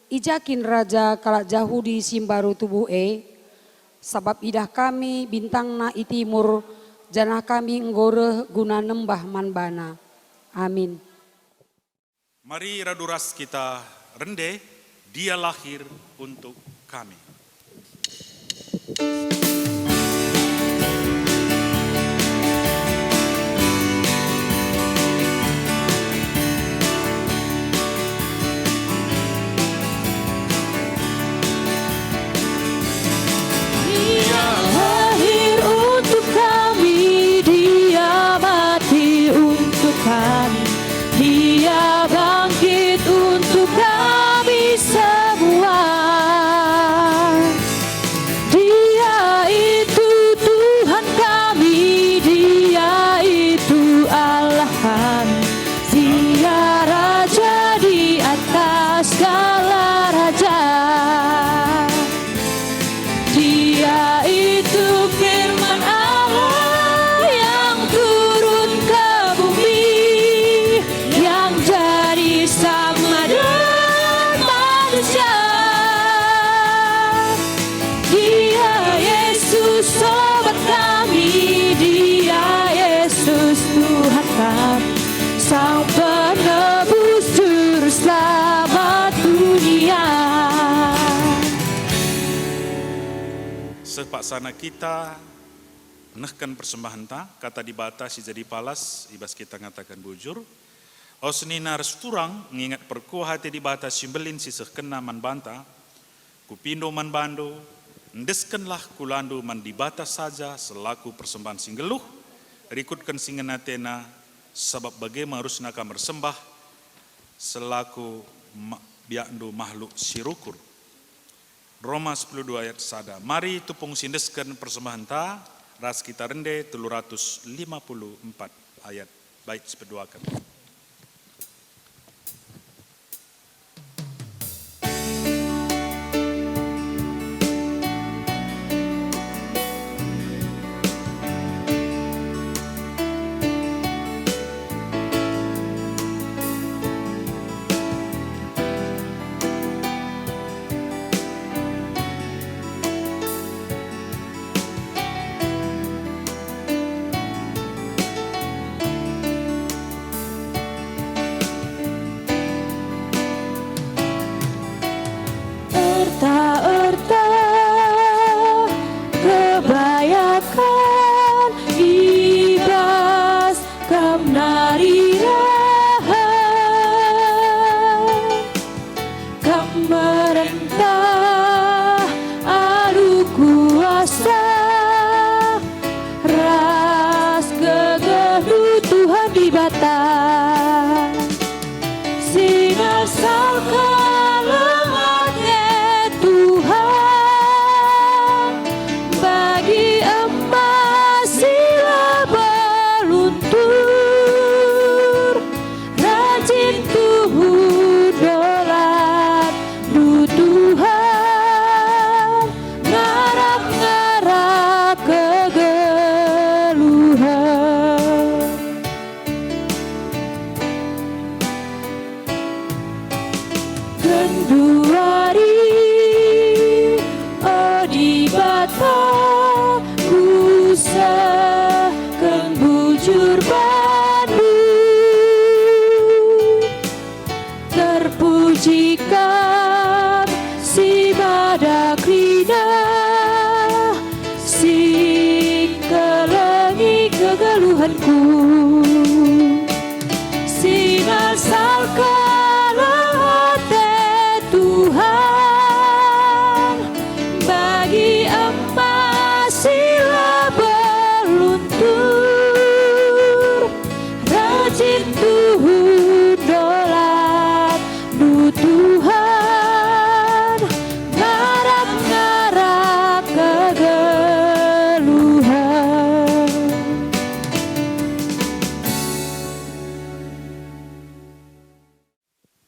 ijakin raja kalak Jahudi simbaru tubuh sabab idah kami bintang na i timur janah kami nggoreh guna nembah manbana. Amin. Mari raduras kita rende, dia lahir untuk kami. Dia lahir untuk kami, dia mati untuk kami, dia bangkit untuk kami semua. Dia itu Tuhan kami, dia itu Allah kami, dia Raja di atas segala raja. Dia itu firman Allah yang turun ke bumi, yang jadi sama dengan manusia. Dia Yesus sobat kami, dia Yesus Tuhan kami, Sang penebus juru selamat dunia. Sepaksana kita nehkan persembahan ta, kata dibatasi jadi palas, ibas kita ngatakan bujur. Osnina resturang ngingat perkuah hati dibatas simbelin siseh kena man banta, kupindo man bando, ndeskenlah kulandu man dibatas saja selaku persembahan singgeluh, rikutkan singenatena sebab bagaimana harusnya kamar sembah selaku biakndo makhluk sirukur. Roma 10:2 ayat 1. Mari tupung sindeskan persembahan ta, ras kita rende 354 ayat. Baik, sepeduakan. Erta-erta kebayakan ibas kamnari rahan, kam merentah adu kuasa, ras gegeh Tuhan di bata, sinasalkan terpujikan si badakrina, si kelengi kegeluhanku, si nasalkan hati Tuhan.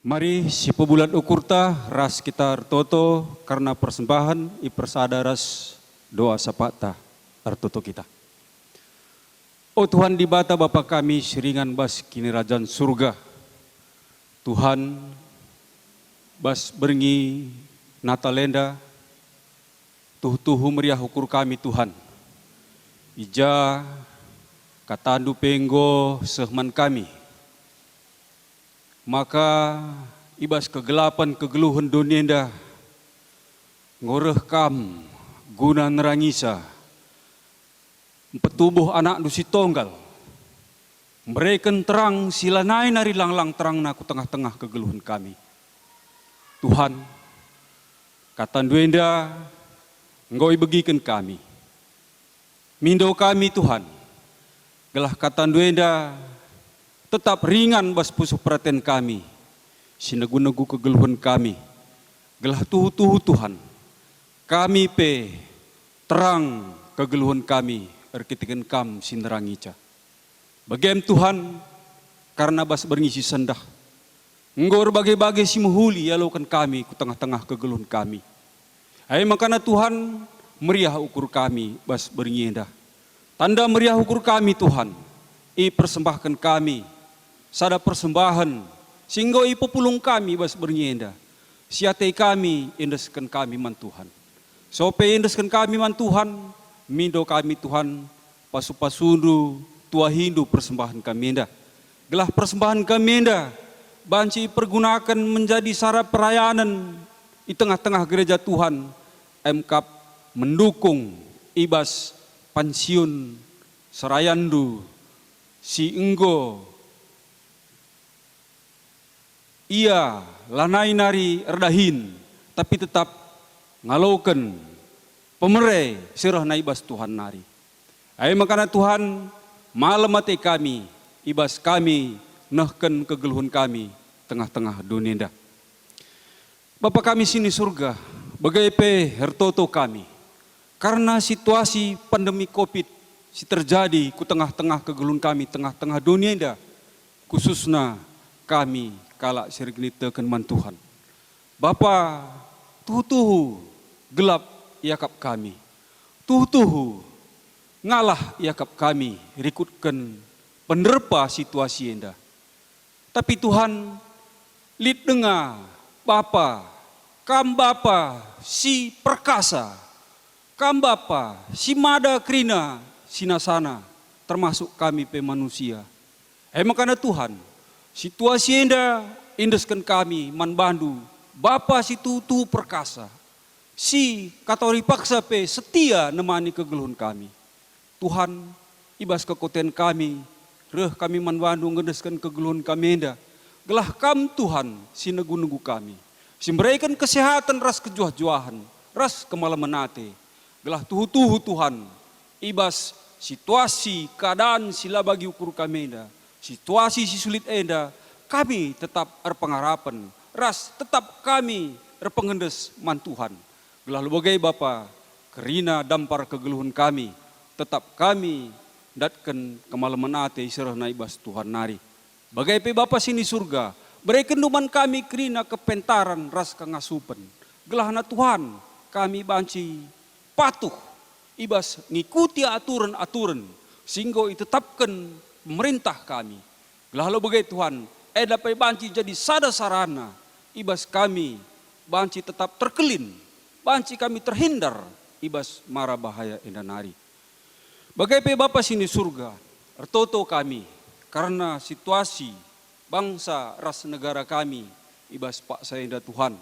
Mari si pebulat ukurta ras kita artoto karena persembahan i persada ras doa sapata artoto kita. Oh Tuhan di bata Bapa kami seringan bas kini Rajan surga. Tuhan bas berngi natalenda tuh meriah ukur kami Tuhan. Ija katandu penggo sehman kami. Maka ibas kegelapan kegeluhan dunia ngoreh kam guna nerangisa petubuh anak dusi tonggal mereken terang silanai nari langlang terang naku tengah-tengah kegeluhan kami. Tuhan kata duenda ngoi begikan kami mindo kami Tuhan gelah kata duenda tetap ringan bas pusuh perhatian kami, sinegu-negu kegeluhan kami, gelah tuhu Tuhan, kami pe terang kegeluhan kami, erkitikan kam sinerangica. Bagem Tuhan, karena bas bernisi sendah, ngor bagai-bagai si muhuli yalokan kami ku tengah-tengah kegeluhan kami. Hai makana Tuhan meriah ukur kami bas bernyiendah. Tanda meriah ukur kami Tuhan, i persembahkan kami. Sada persembahan, sehingga ipo pulung kami bas bernyenda. Siatei kami, indeskan kami man Tuhan. Sope indeskan kami man Tuhan, mindo kami Tuhan, pasu-pasundu, tua hindu persembahan kami enda. Gelah persembahan kami enda, banci pergunakan menjadi sara perayaan di tengah-tengah gereja Tuhan. MKAP mendukung ibas pensiun serayandu, si enggo, ia lanai nari erdahin, tapi tetap ngalaukan pemerai serah na ibas Tuhan nari. Hai makana Tuhan malam mati kami, ibas kami nahkan kegeluhan kami tengah-tengah dunia. Bapa kami sini surga, bagai pe hertoto kami. Karena situasi pandemi Covid si terjadi ku tengah-tengah kegeluhan kami, tengah-tengah dunia khususnya kami kalak sirgnita kenman Tuhan. Bapa, tuhu gelap yakap kami. Tuhu ngalah yakap kami rikutkan penerpa situasi enda. Tapi Tuhan lid dengar Bapa, kam Bapa si perkasa, kam Bapa si mada krina sinasana termasuk kami pe manusia. Makana Tuhan situasi enda indeskan kami man bandu Bapa si tutu perkasa si katori paksa pe setia nemani kegeluhan kami. Tuhan ibas kekuatan kami reh kami man bandu ngedeskan kegeluhan kami enda gelah kam Tuhan si negu-negu kami si memberikan kesehatan ras kejuah-juahan ras kemalamanate gelah tuhu Tuhan ibas situasi keadaan sila bagi ukur kami enda situasi si sulit enda, kami tetap erpengharapan, ras tetap kami erpengendes man Tuhan. Gelah lubagai Bapa, kerina dampar kegeluhan kami, tetap kami datkan kemalaman ate serah naibas Tuhan nari. Bagai pe Bapa sini surga, berikan duman kami kerina kepentaran ras kangasupen. Gelah na Tuhan, kami banci patuh, ibas ngikuti aturan-aturan, sehingga ditetapkan pemerintah kami. Lalu bagai Tuhan, dapat banci jadi sada sarana, ibas kami banci tetap terkelin, banci kami terhindar, ibas mara bahaya endanari. Bagai pe Bapa sini surga, ertoto kami, karena situasi bangsa ras negara kami, ibas Pak Saenda Tuhan.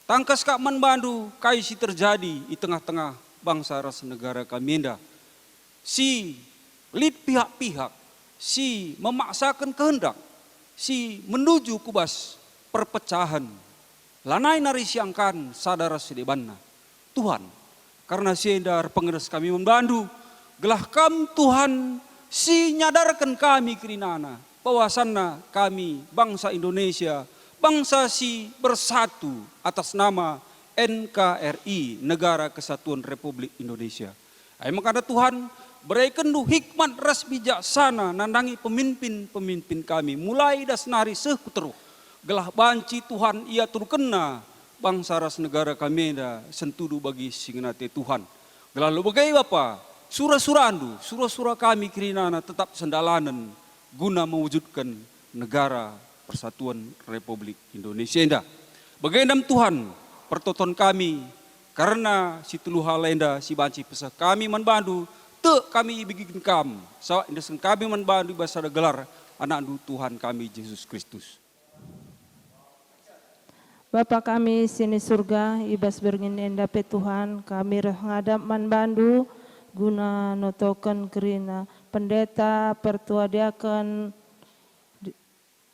Tangkas kak man bandu, kai si terjadi di tengah-tengah bangsa ras negara kami enda. Si lid pihak-pihak, si memaksakan kehendak, si menuju kubas perpecahan. Lanai nari siangkan sadara sedebanna. Tuhan, karena si endar pengeres kami membandu, gelah kam Tuhan si nyadarkan kami kirinana, bahwasanna kami bangsa Indonesia, bangsa si bersatu atas nama NKRI, Negara Kesatuan Republik Indonesia. Makanya Tuhan, berikan hikmat ras bijaksana nandangi pemimpin-pemimpin kami mulai dasnari sekuteruh gelah banci Tuhan ia turkena bangsa ras negara kami da sentudu bagi singnate Tuhan. Gelah lo bagai Bapa, surah-surah andu, surah-surah kami kirinana tetap sendalanan guna mewujudkan negara Persatuan Republik Indonesia indah. Bagendam Tuhan pertoton kami karena si telu halenda si banci pesah kami manbandu te kami bikin kam sawa indesen kami manbandu bahasa gelar anak andu Tuhan kami Yesus Kristus. Bapa kami sini surga, ibas berngin enda pe Tuhan, kami reh ngadap manbandu guna notoken kerina pendeta pertua diaken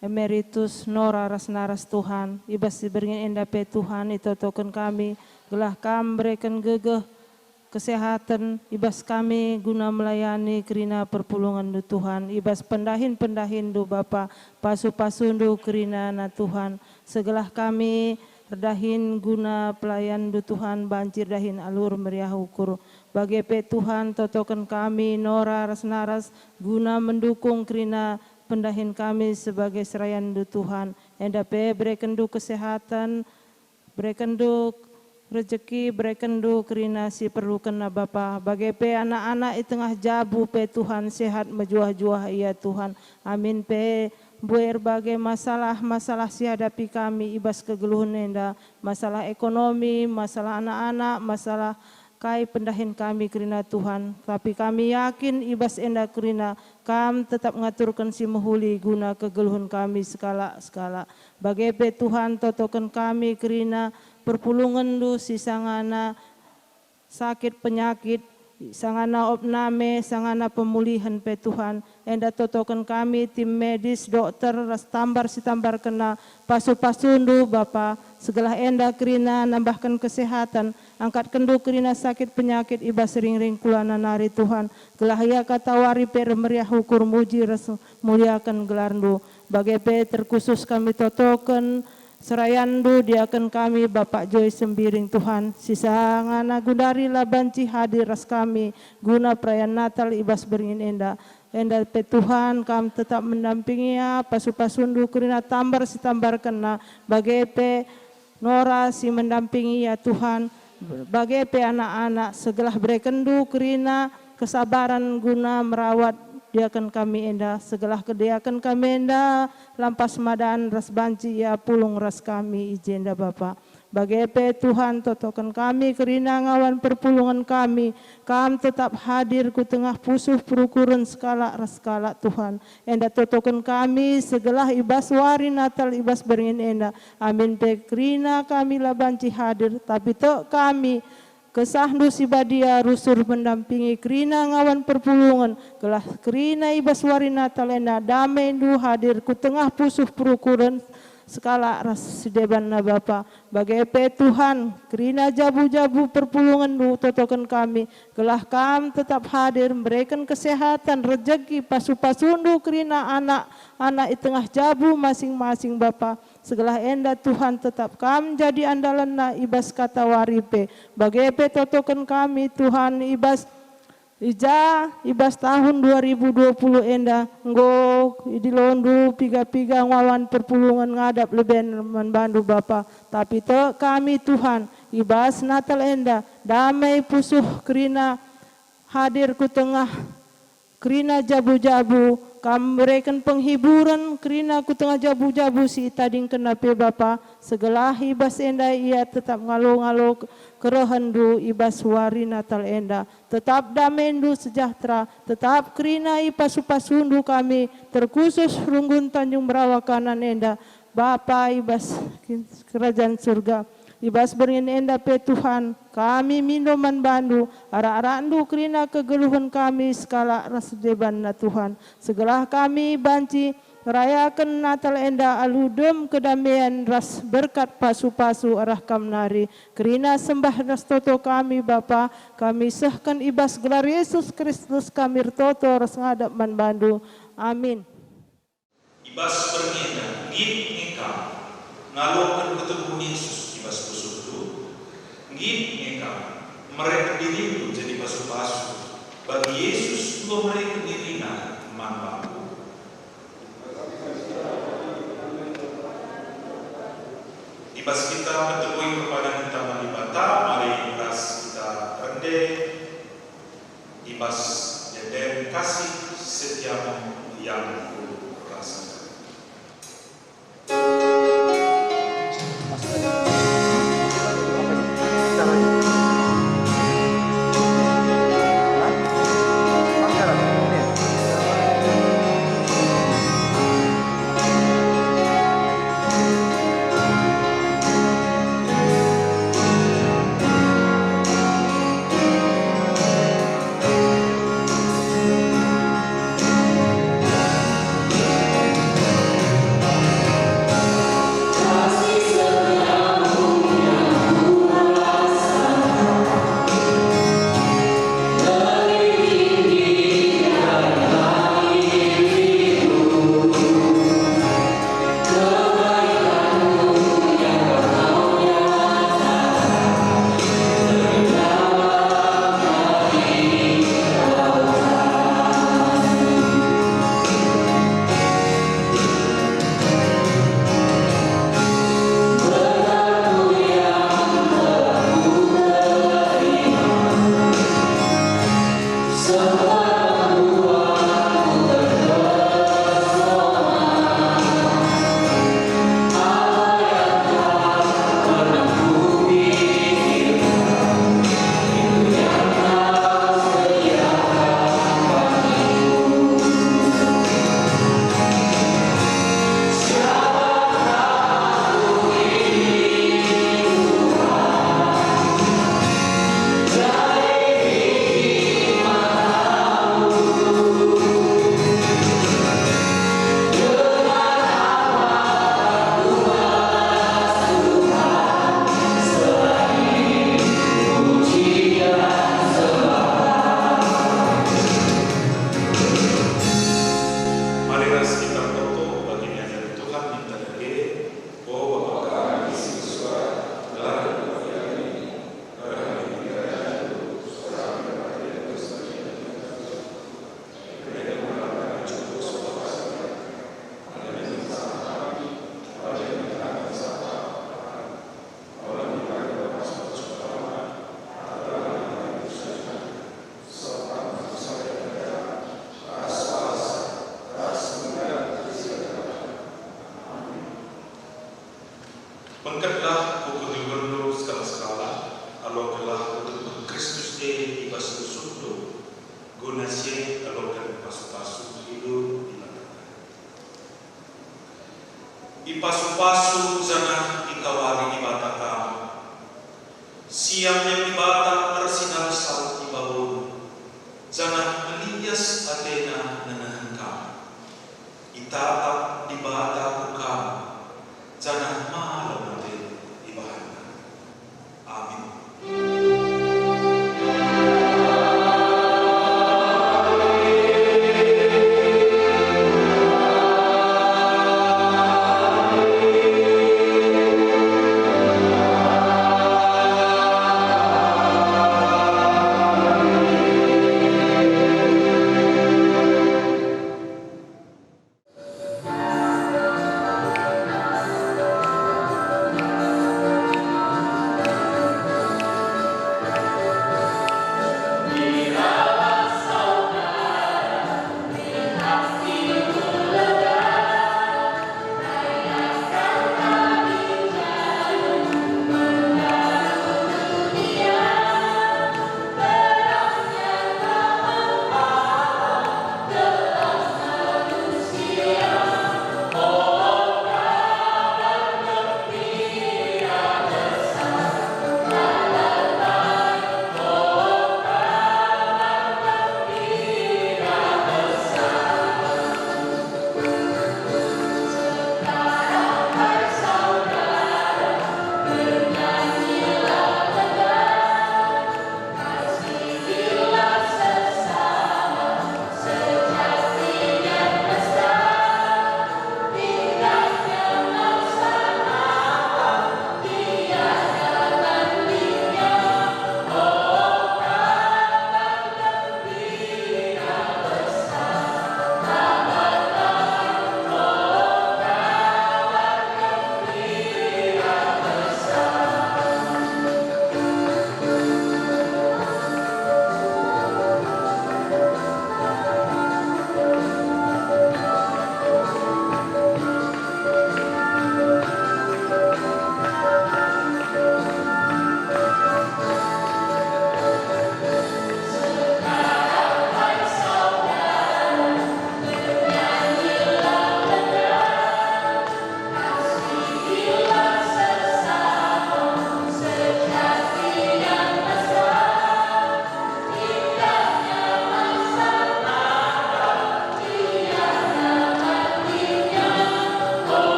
emeritus Nora Rasnaras Tuhan, ibas berngin enda pe Tuhan itu token kami, gelah kam berikan gegeh kesehatan, ibas kami guna melayani kerina perpulungan du Tuhan, ibas pendahin du Bapa, pasu-pasundu kerina na Tuhan, segelah kami redahin guna pelayan du Tuhan, banjir dahin alur meriah ukur, bagi pe Tuhan totokan kami Nora Rasnaras guna mendukung kerina pendahin kami sebagai serayan du Tuhan, enda pe berikan du kesehatan, berikan du rezeki, berikan du kerina si perlu kena Bapa, bagi pe anak-anak di tengah jabu pe Tuhan sehat mejuah-juah ia Tuhan, amin pe buer bagai masalah-masalah si hadapi kami ibas kegeluhan enda, masalah ekonomi, masalah anak-anak, masalah kai pendahin kami kerina Tuhan, tapi kami yakin ibas enda kerina kam tetap ngaturkan si mehuli guna kegeluhan kami skala-skala, bagi pe Tuhan totokan kami kerina perpulungan du si sangana sakit penyakit, sangana opname, sangana pemulihan pe Tuhan, enda totokan kami tim medis, dokter, ras tambar si tambar kena pasu-pasundu Bapa, segala enda kerina nambahkan kesehatan, angkat kendu kerina sakit penyakit iba sering-ring kulana nari Tuhan, gelah ia kata wari per meriah hukur muji ras muliakan gelarndu, bagi pe terkhusus kami totokan serayandu diakan kami Bapak Joy Sembiring Tuhan, sisa ngana gundari labanci hadir ras kami guna perayaan Natal ibas beringin enda pe Tuhan kam tetap mendampingi ya pasu-pasundu kerina tambar si tambar kena, bagi pe Nora si mendampingi ya Tuhan, bagi pe anak-anak segelah berekendu kerina kesabaran guna merawat diakan kami enda, segelah kediakan kami enda, lampas madan ras banci ya pulung ras kami ijenda Bapa. Bagi pe Tuhan totokan kami kerina ngawan perpulungan kami, kam tetap hadir ku tengah pusuh perukuran skala ras skala Tuhan. Enda totokan kami segelah ibas wari Natal ibas beringin enda, amin pe kerina kami lah banci hadir, tapi tok kami kesahdu si badia rusur mendampingi kerina ngawan perpulungan, gelah kerina ibas wari Natal ena damai du hadir ku tengah pusuh perukuran skala ras sedeban na Bapa, bagi pe Tuhan kerina jabu-jabu perpulungan du totokan kami, gelah kam tetap hadir memberikan kesehatan rezeki pasu-pasundu kerina anak-anak di tengah jabu masing-masing Bapa, segala enda Tuhan tetap kam jadi andalan na ibas kata waripe, bagi pe totokan kami Tuhan ibas tahun 2020 enda nggo dilondu piga-piga ngawan perpulungan ngadap leben manbandu Bapa, tapi to kami Tuhan ibas Natal enda damai pusuh kerina hadir ku tengah kerina jabu-jabu, kam berikan penghiburan kerina ku tengah jabu-jabu si tading kena pe Bapa, segala ibas enda ia tetap ngalo-ngalo kerohandu ibas wari Natal enda, tetap damendu sejahtera, tetap kerina ipasu-pasundu kami terkhusus runggun Tanjung Berawa kanan enda Bapa ibas kerajaan surga, ibas beringin enda pe Tuhan kami minuman bandu ara-arandu kerina kegeluhan kami skala ras deban na Tuhan, segala kami banci rayakan Natal enda aludem kedamaian ras berkat pasu-pasu arah kamnari kerina sembah ras toto kami Bapa, kami sahkan ibas gelar Yesus Kristus kami toto ras ngadap manbandu, amin. Ibas berngina ngin ngeka ngalokan ketemu Yesus ibas pusuh tu ngin ngeka mereka diri itu jadi pasu-pasu bagi Yesus lo mereka dirina manbandu. Ibas kita bertemu kepada kita malibata, mari ibas kita rende, ibas dan kasih setiamu yang ku rasakan. Pengkatlah buku gubernur skala-skala, alokalah untuk Kristus di ibas susundu, guna sih alokan pasu-pasu hidup di belakang. Ipasu-pasu zanah ikawali ibatakam, siang yang ibata arsinal sal ibawun, zanah melias Athena nanahangkam, ita